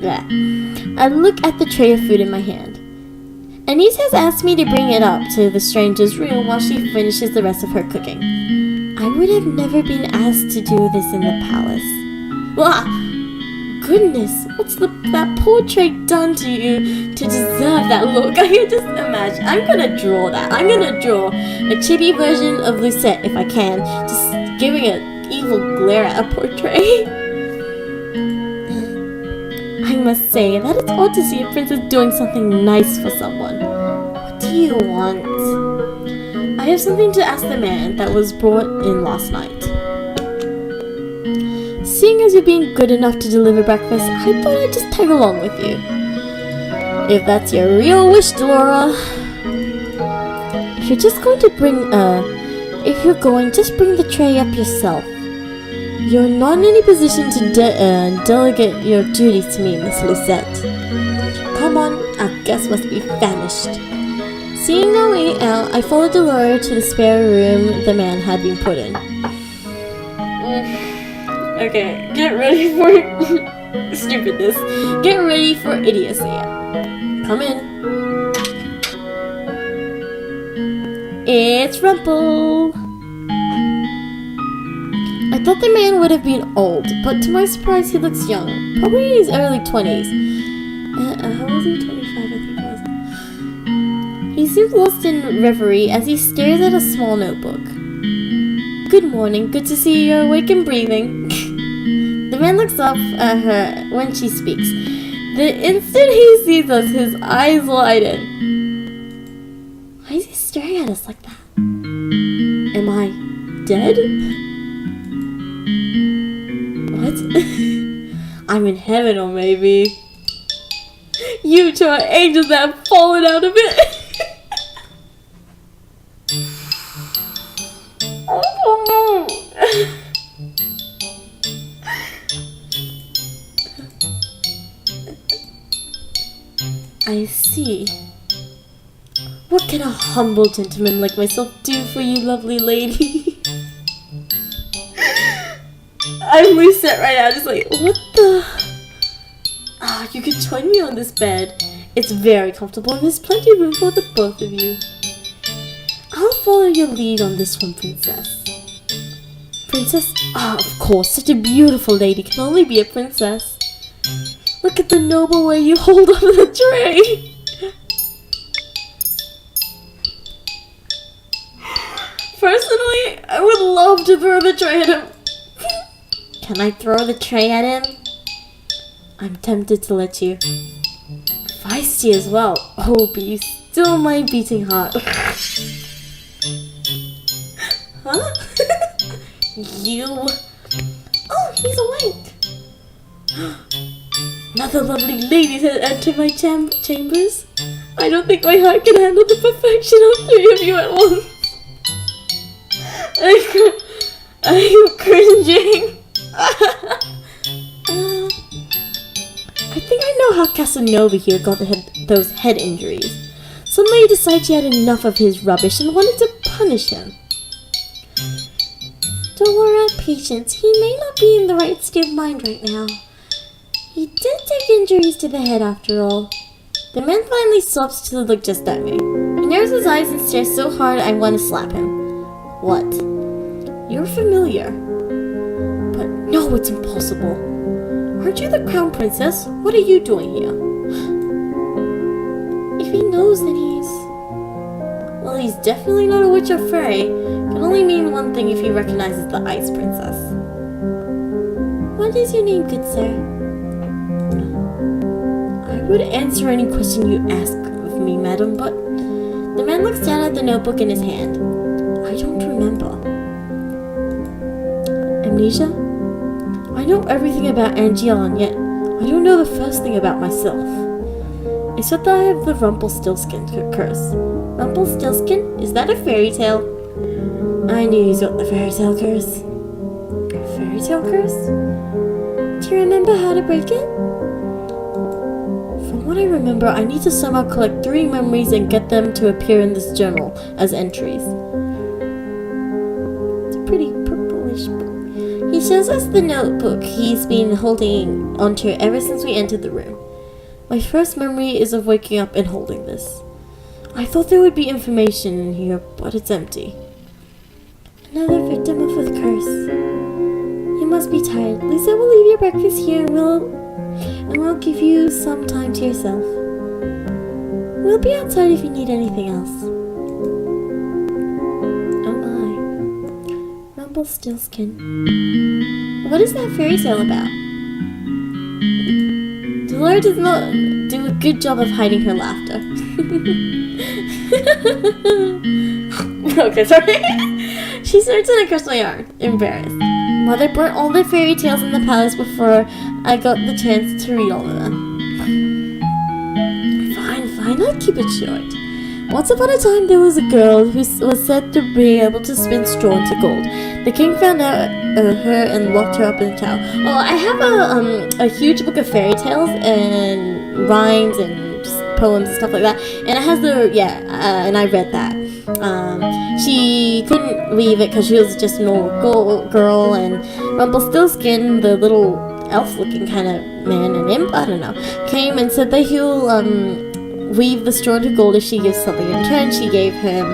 Yeah. I look at the tray of food in my hand. Anise has asked me to bring it up to the stranger's room while she finishes the rest of her cooking. I would have never been asked to do this in the palace. Wah! Goodness, what's that poor tray done to you to deserve that look? I can just imagine. I'm gonna draw that. I'm gonna draw a chibi version of Lucette if I can, just giving an evil glare at a portrait. I must say that it's odd to see a princess doing something nice for someone. What do you want? I have something to ask the man that was brought in last night. Seeing as you're being good enough to deliver breakfast, I thought I'd just tag along with you. If that's your real wish, Delora. If you're just going to just bring the tray up yourself. You're not in any position to delegate your duties to me, Miss Lucette. Come on, our guest must be famished. Seeing no way out, I followed Delora to the spare room the man had been put in. Okay, get ready for stupidness. Get ready for idiocy. Come in. It's Rumple. I thought the man would have been old, but to my surprise he looks young. Probably in his early 20s. How was he? 25, I think it was. He seems lost in reverie as he stares at a small notebook. Good morning, good to see you're awake and breathing. The man looks up at her when she speaks. The instant he sees us, his eyes widen. Why is he staring at us like that? Am I dead? What? I'm in heaven, or maybe you two are angels that have fallen out of it. Oh no! I see. What can a humble gentleman like myself do for you, lovely lady? I'm Lucette right now, just like, what the? You could join me on this bed. It's very comfortable and there's plenty of room for the both of you. I'll follow your lead on this one, princess. Princess? Of course, such a beautiful lady can only be a princess. Look at the noble way you hold up the tray. Personally, I would love to throw the tray at him. Can I throw the tray at him? I'm tempted to let you. Feisty as well. Oh, but you still my beating heart. Huh? You. Oh, he's awake. Another lovely lady has entered my chambers. I don't think my heart can handle the perfection of three of you at once. I'm cringing. I think I know how Casanova here got those head injuries. Somebody decided she had enough of his rubbish and wanted to punish him. Delora, patience. He may not be in the right state of mind right now. He did take injuries to the head after all. The man finally stops to look just at me. He narrows his eyes and stares so hard I want to slap him. What? You're familiar. But no, it's impossible. Aren't you the crown princess? What are you doing here? If he knows, then well, he's definitely not a witch or fairy. Can only mean one thing if he recognizes the ice princess. What is your name, good sir? I would answer any question you ask of me, madam, but the man looks down at the notebook in his hand. I don't remember. Amnesia? I know everything about Angela, and yet I don't know the first thing about myself. Except that I have the Rumpelstiltskin curse. Rumpelstiltskin? Is that a fairy tale? I knew he's got the fairy tale curse. A fairy tale curse? you remember how to break it? From what I remember, I need to somehow collect 3 memories and get them to appear in this journal as entries. It's a pretty purplish book. He shows us the notebook he's been holding onto ever since we entered the room. My first memory is of waking up and holding this. I thought there would be information in here, but it's empty. Another victim of a curse. You must be tired. Lucette will leave your breakfast here and we'll give you some time to yourself. We'll be outside if you need anything else. Oh my. Rumpelstiltskin. What is that fairy tale about? Dolores does not do a good job of hiding her laughter. Okay, sorry. She starts to cross my arm, embarrassed. Mother burnt all the fairy tales in the palace before I got the chance to read all of them. Fine, I'll keep it short. Once upon a time, there was a girl who was said to be able to spin straw into gold. The king found out her and locked her up in a tower. Oh, I have a huge book of fairy tales and rhymes and just poems and stuff like that. And it has and I read that. She couldn't leave it because she was just a normal girl, and Rumpelstiltskin, the little elf-looking kind of man, an imp, I don't know, came and said that he'll weave the straw into gold if she gives something in return. She gave him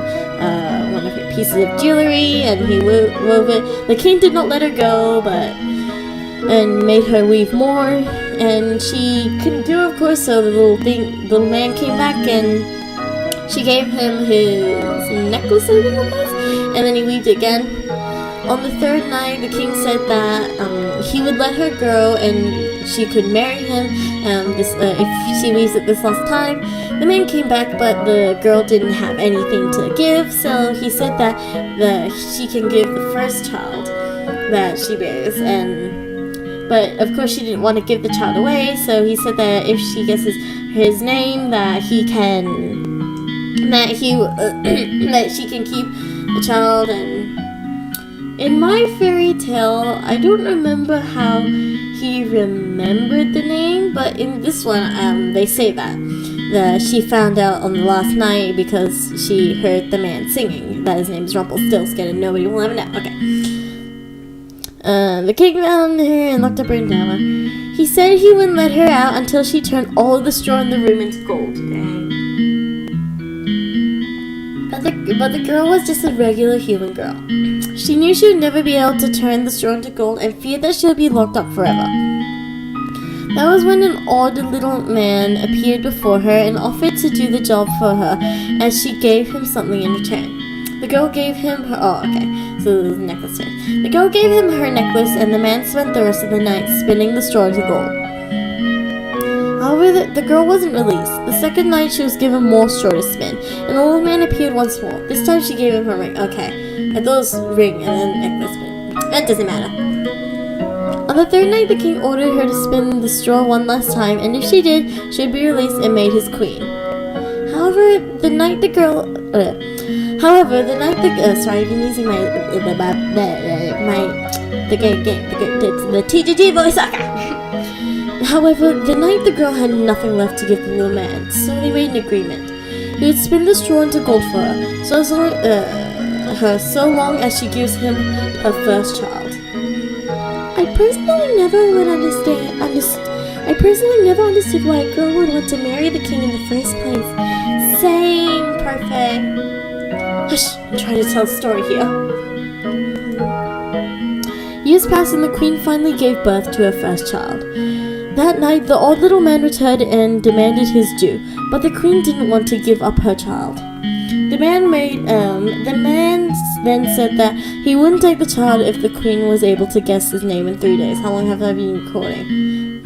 one of her pieces of jewelry, and he wove it. The king did not let her go, and made her weave more, and she couldn't do it, of course. So the little man came back, and she gave him his necklace, I think it was, and then he weaved it again. On the 3rd night, the king said that he would let her go and she could marry him if she weaves it this last time. The man came back, but the girl didn't have anything to give, so he said that she can give the first child that she bears, but of course she didn't want to give the child away, so he said that if she guesses his name, that she can keep the child. And in my fairy tale, I don't remember how he remembered the name, but in this one, they say that she found out on the last night because she heard the man singing that his name is Rumpelstiltskin and nobody will ever know. Okay. The king found her and locked up her in tower. He said he wouldn't let her out until she turned all of the straw in the room into gold. Dang. But the girl was just a regular human girl. She knew she would never be able to turn the straw into gold and feared that she would be locked up forever. That was when an odd little man appeared before her and offered to do the job for her, as she gave him something in return. The girl gave him her... Oh, okay. So the necklace here. The girl gave him her necklace, and the man spent the rest of the night spinning the straw into gold. However, the girl wasn't released. The 2nd night, she was given more straw to spin, and the old man appeared once more. This time, she gave him her ring. Okay. I thought it was ring and then necklace, but that doesn't matter. On the 3rd night, the king ordered her to spin the straw one last time, and if she did, she would be released and made his queen. However, the night the sorry, I've been using the TGG voice. However, the night the girl had nothing left to give the little man, so they made an agreement. He would spin the straw into gold for her, so long as she gives him her first child. I personally never understood why a girl would want to marry the king in the first place. Same, perfect. Hush, I'm trying to tell a story here. Years passed and the queen finally gave birth to her first child. That night, the odd little man returned and demanded his due, but the queen didn't want to give up her child. The man then said that he wouldn't take the child if the queen was able to guess his name in 3 days. How long have I been recording?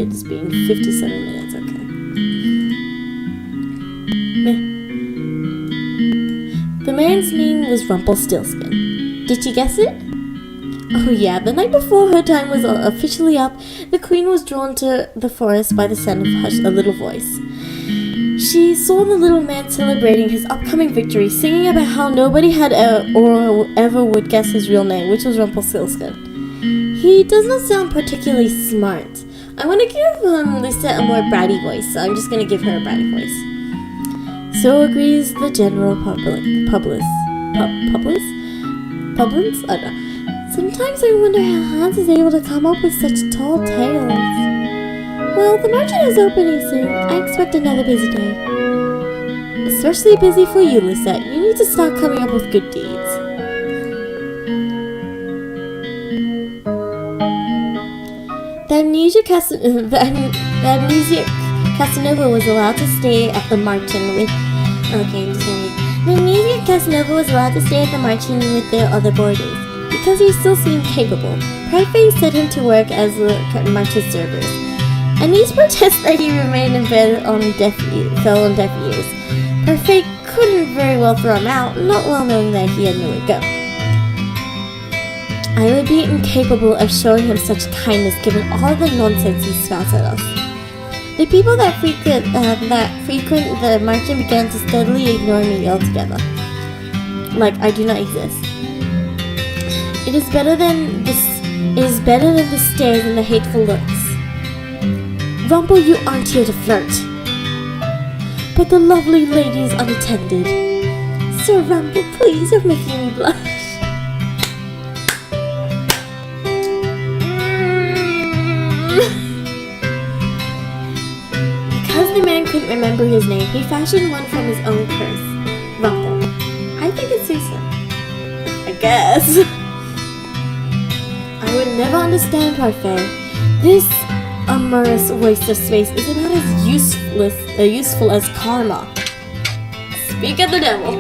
It's been 57 minutes, okay. The man's name was Rumpelstiltskin. Did you guess it? Oh yeah, the night before her time was officially up, the queen was drawn to the forest by the sound of a little voice. She saw the little man celebrating his upcoming victory, singing about how nobody had ever would guess his real name, which was Rumpelstiltskin. He does not sound particularly smart I want to give Lucette a more bratty voice, so I'm just going to give her a bratty voice. So agrees the general public. Publis? I don't know. Sometimes I wonder how Hans is able to come up with such tall tales. Well, the merchant is opening soon. I expect another busy day. Especially busy for you, Lucette. You need to start coming up with good deeds. The amnesia Casanova was allowed to stay at the Martin with... Okay, I'm just gonna read. The amnesia Casanova was allowed to stay at the Martin with the other boarders, because he still seemed capable. Parfait set him to work as the Martin's servers, and these protests that he remained in bed fell on deaf ears. Parfait couldn't very well throw him out, not well knowing that he had nowhere to go. I would be incapable of showing him such kindness given all the nonsense he spouts at us. The people that frequent the Martin began to steadily ignore me altogether, like I do not exist. It is better than the stares and the hateful looks. Rumple, you aren't here to flirt. But the lovely lady is unattended. Sir Rumple, please, you're making me blush. Because the man couldn't remember his name, he fashioned one from his own curse. Rumple. I think it suits him. I guess. I would never understand Parfait. This amorous waste of space is about as useful as karma. Speak of the devil.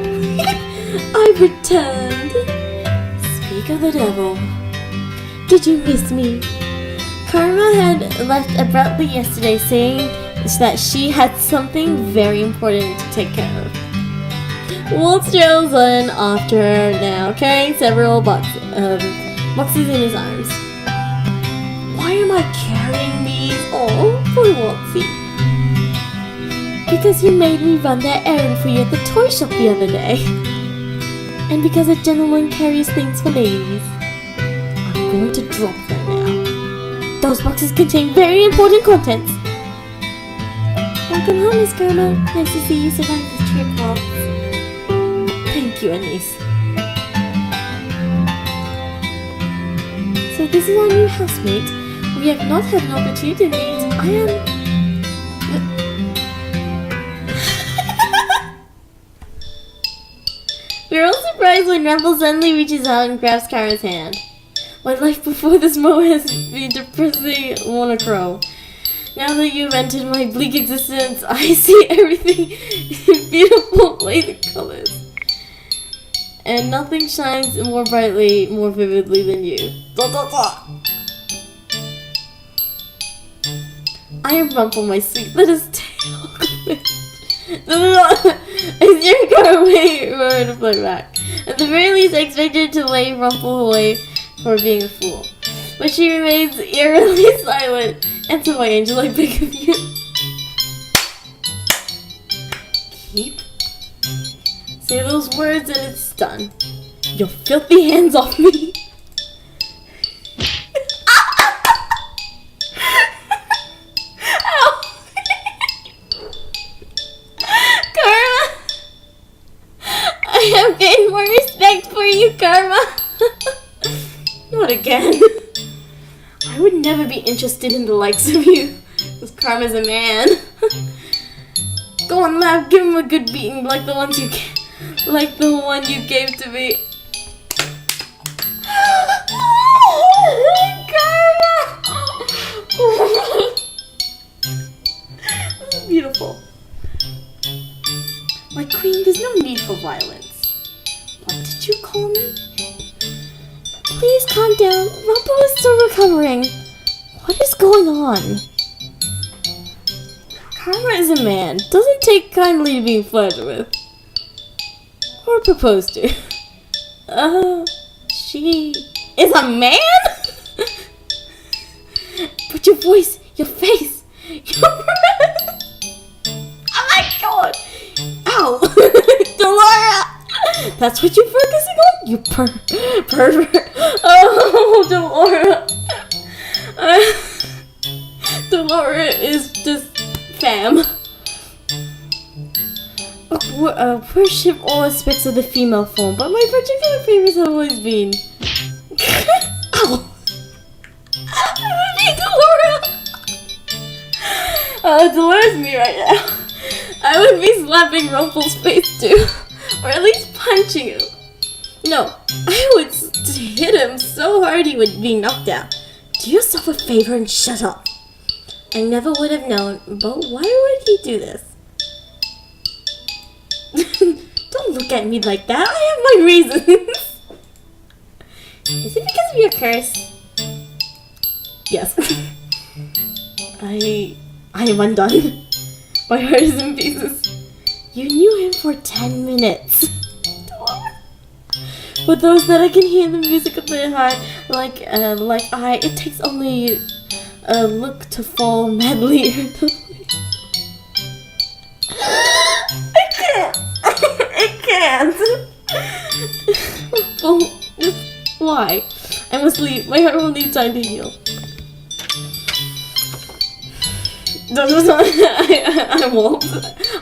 I returned. Speak of the devil. Did you miss me? Karma had left abruptly yesterday, saying that she had something very important to take care of. Waltz trails in after her now, carrying several boxes in his arms. Why am I carrying these? Oh, poor Waltzy. Because you made me run that errand for you at the toy shop the other day. And because a gentleman carries things for ladies. I'm going to drop them now. Those boxes contain very important contents. Welcome home, Miss Karma. Nice to see you survive this trip, Waltz. Thank you, Anise. So this is our new housemate. We have not had an opportunity to meet. I am... We're all surprised when Rumple suddenly reaches out and grabs Kara's hand. My life before this moment has been depressing monochrome. Now that you've entered my bleak existence, I see everything in beautiful blazing colors. And nothing shines more brightly, more vividly than you. I am Rumple, my sweet little tail. Is your car away or to play back? At the very least, I expected to lay Rumple away for being a fool. But she remains eerily silent. And so, my angel, I beg of you. Keep. Say those words and it's done. Your filthy hands off me. Karma. I have gained more respect for you, Karma. Not again. I would never be interested in the likes of you, because Karma's a man. Go on, lad, give him a good beating like the one you gave to me. Karma! Beautiful. My queen, there's no need for violence. What did you call me? Please calm down. Rumple is still recovering. What is going on? Karma is a man. Doesn't take kindly to being flirted with. Or proposed to. She is a man? But your voice, your face, your breath. Oh my god. Ow. Delora. That's what you're focusing on? You pervert. Oh, Delora. The power is just fam. Worship all aspects of the female form, but my particular favorites have always been... Ow! I'm being Delora! Delora's me right now. I would be slapping Rumpel's face too. Or at least punching him. No, I would hit him so hard he would be knocked out. Do yourself a favor and shut up. I never would have known, but why would he do this? Don't look at me like that. I have my reasons. Is it because of your curse? Yes. I am undone. My heart is in pieces. You knew him for 10 minutes. For those that I can hear the music of my heart, it takes only a look to fall madly. I can't. Well, why? I must leave. My heart will need time to heal.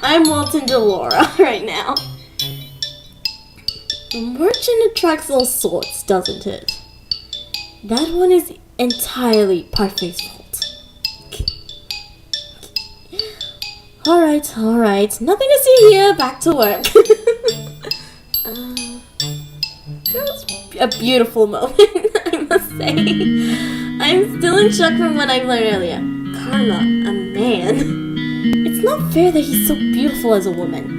I'm Walt and Delora right now. The merchant attracts all sorts, doesn't it? That one is entirely Parfait's fault. Alright. Nothing to see here. Back to work. That was a beautiful moment, I must say. I'm still in shock from what I learned earlier. Karma, a man. It's not fair that he's so beautiful as a woman.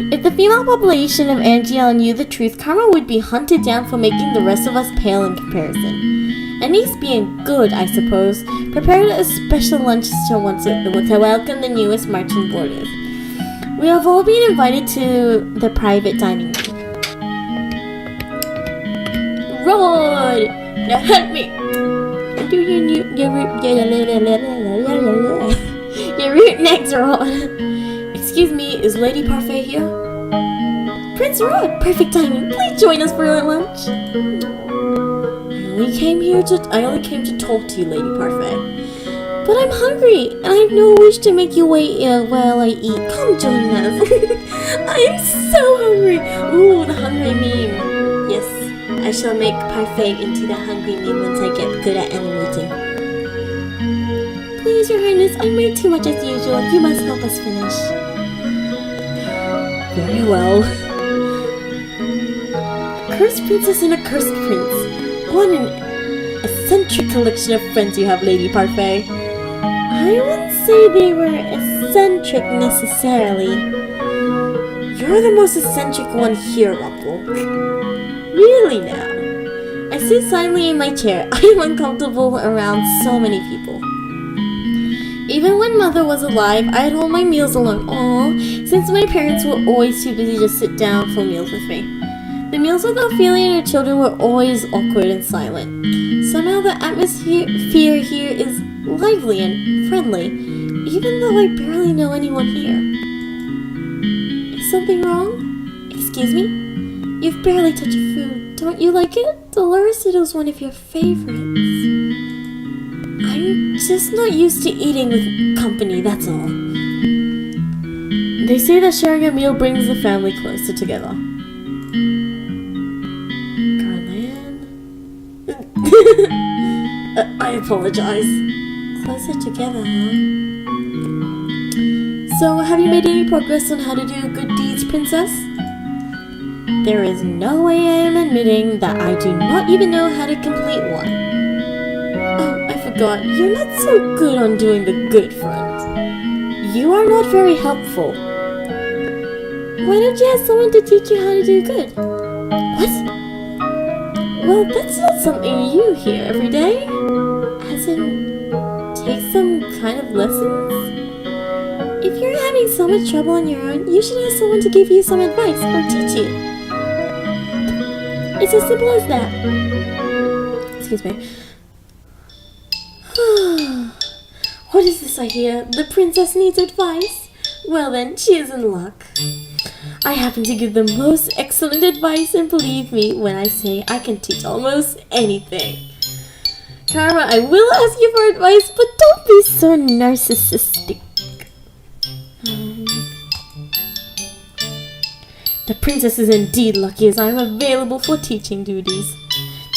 If the female population of Angiel knew the truth, Karma would be hunted down for making the rest of us pale in comparison. And he's being good, I suppose. Prepared a special lunch to welcome the newest marching boarders. We have all been invited to the private dining room. Rod! Now help me! Do your root next, Rod. Excuse me, is Lady Parfait here? Prince Rod, perfect timing. Please join us for our lunch. I only came to talk to you, Lady Parfait. But I'm hungry, and I have no wish to make you wait while I eat. Come join us. I am so hungry. Ooh, the hungry meme. Yes, I shall make Parfait into the hungry meme once I get good at animating. Please, Your Highness, I made too much as usual. You must help us finish. Very well. Cursed princess and a cursed prince. What an eccentric collection of friends you have, Lady Parfait. I wouldn't say they were eccentric necessarily. You're the most eccentric one here, Rumpel. Really now? I sit silently in my chair. I am uncomfortable around so many people. Even when Mother was alive, I'd hold my meals alone. Since my parents were always too busy to sit down for meals with me. The meals with Ophelia and her children were always awkward and silent. Somehow the atmosphere here is lively and friendly, even though I barely know anyone here. Is something wrong? Excuse me? You've barely touched food. Don't you like it? Dolores said it was one of your favorites. I'm just not used to eating with company, that's all. They say that sharing a meal brings the family closer together. I apologize. Closer together, huh? So, have you made any progress on how to do good deeds, Princess? There is no way I am admitting that I do not even know how to complete one. Oh, I forgot. You're not so good on doing the good front. You are not very helpful. Why don't you ask someone to teach you how to do good? What? Well, that's not something you hear every day. As in, take some kind of lessons? If you're having so much trouble on your own, you should ask someone to give you some advice or teach you. It's as simple as that. Excuse me. What is this I hear? The princess needs advice? Well then, she is in luck. I happen to give the most excellent advice, and believe me when I say I can teach almost anything. Karma, I will ask you for advice, but don't be so narcissistic. The princess is indeed lucky as I am available for teaching duties.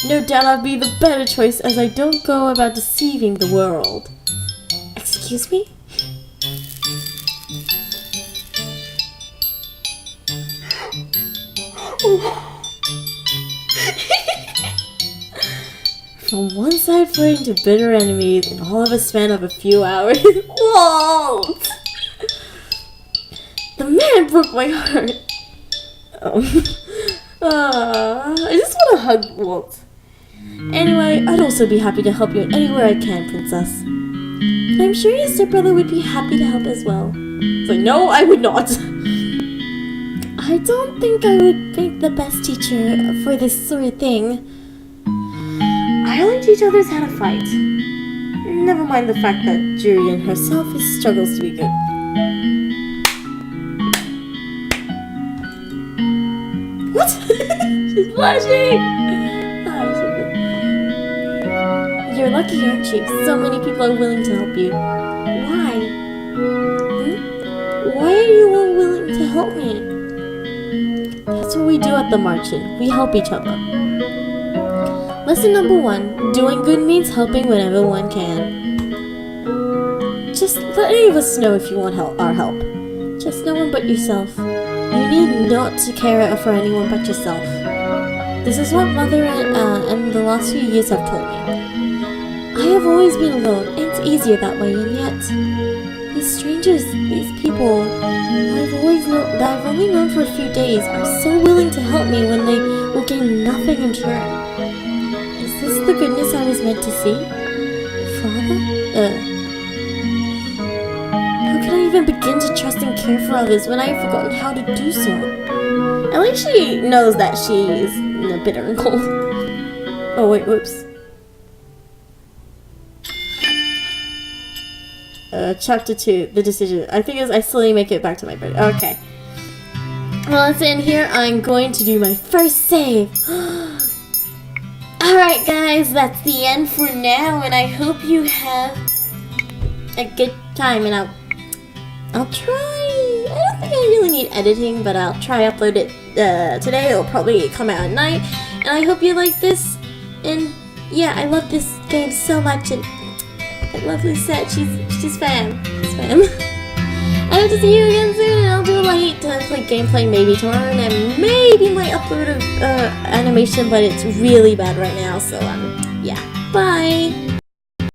No doubt I'll be the better choice as I don't go about deceiving the world. Excuse me? From one side fighting to bitter enemies in all of a span of a few hours. Walt! The man broke my heart. I just want to hug Walt. Anyway, I'd also be happy to help you in anywhere I can, princess. And I'm sure your stepbrother would be happy to help as well. It's like, no, I would not. I don't think I would make the best teacher for this sort of thing. I only teach others how to fight. Never mind the fact that Jurian herself struggles to be good. What? She's blushing! You're lucky, aren't you? So many people are willing to help you. Why? Why are you all willing to help me? That's what we do at the March-In. We help each other. Lesson number 1. Doing good means helping whenever one can. Just let any of us know if you want our help. Just no one but yourself. You need not to care for anyone but yourself. This is what Mother and the last few years have told me. I have always been alone, and it's easier that way, and yet these strangers, these people that I've only known for a few days are so willing to help me when they will gain nothing in return. Is this the goodness I was meant to see? Father? How can I even begin to trust and care for others when I have forgotten how to do so? At least she knows that she is bitter and cold. Oh wait, whoops. Chapter 2, the decision. I think I still need to make it back to my bed. Okay. Well, let's end here. I'm going to do my first save. Alright guys, that's the end for now, and I hope you have a good time, and I'll try. I don't think I really need editing, but I'll try upload it today. It'll probably come out at night, and I hope you like this. And yeah, I love this game so much, and I love Lucette. She's fam. She's fam. I hope to see you again soon, and I'll do a light like gameplay maybe tomorrow, and I maybe might upload a animation, but it's really bad right now. So yeah, bye.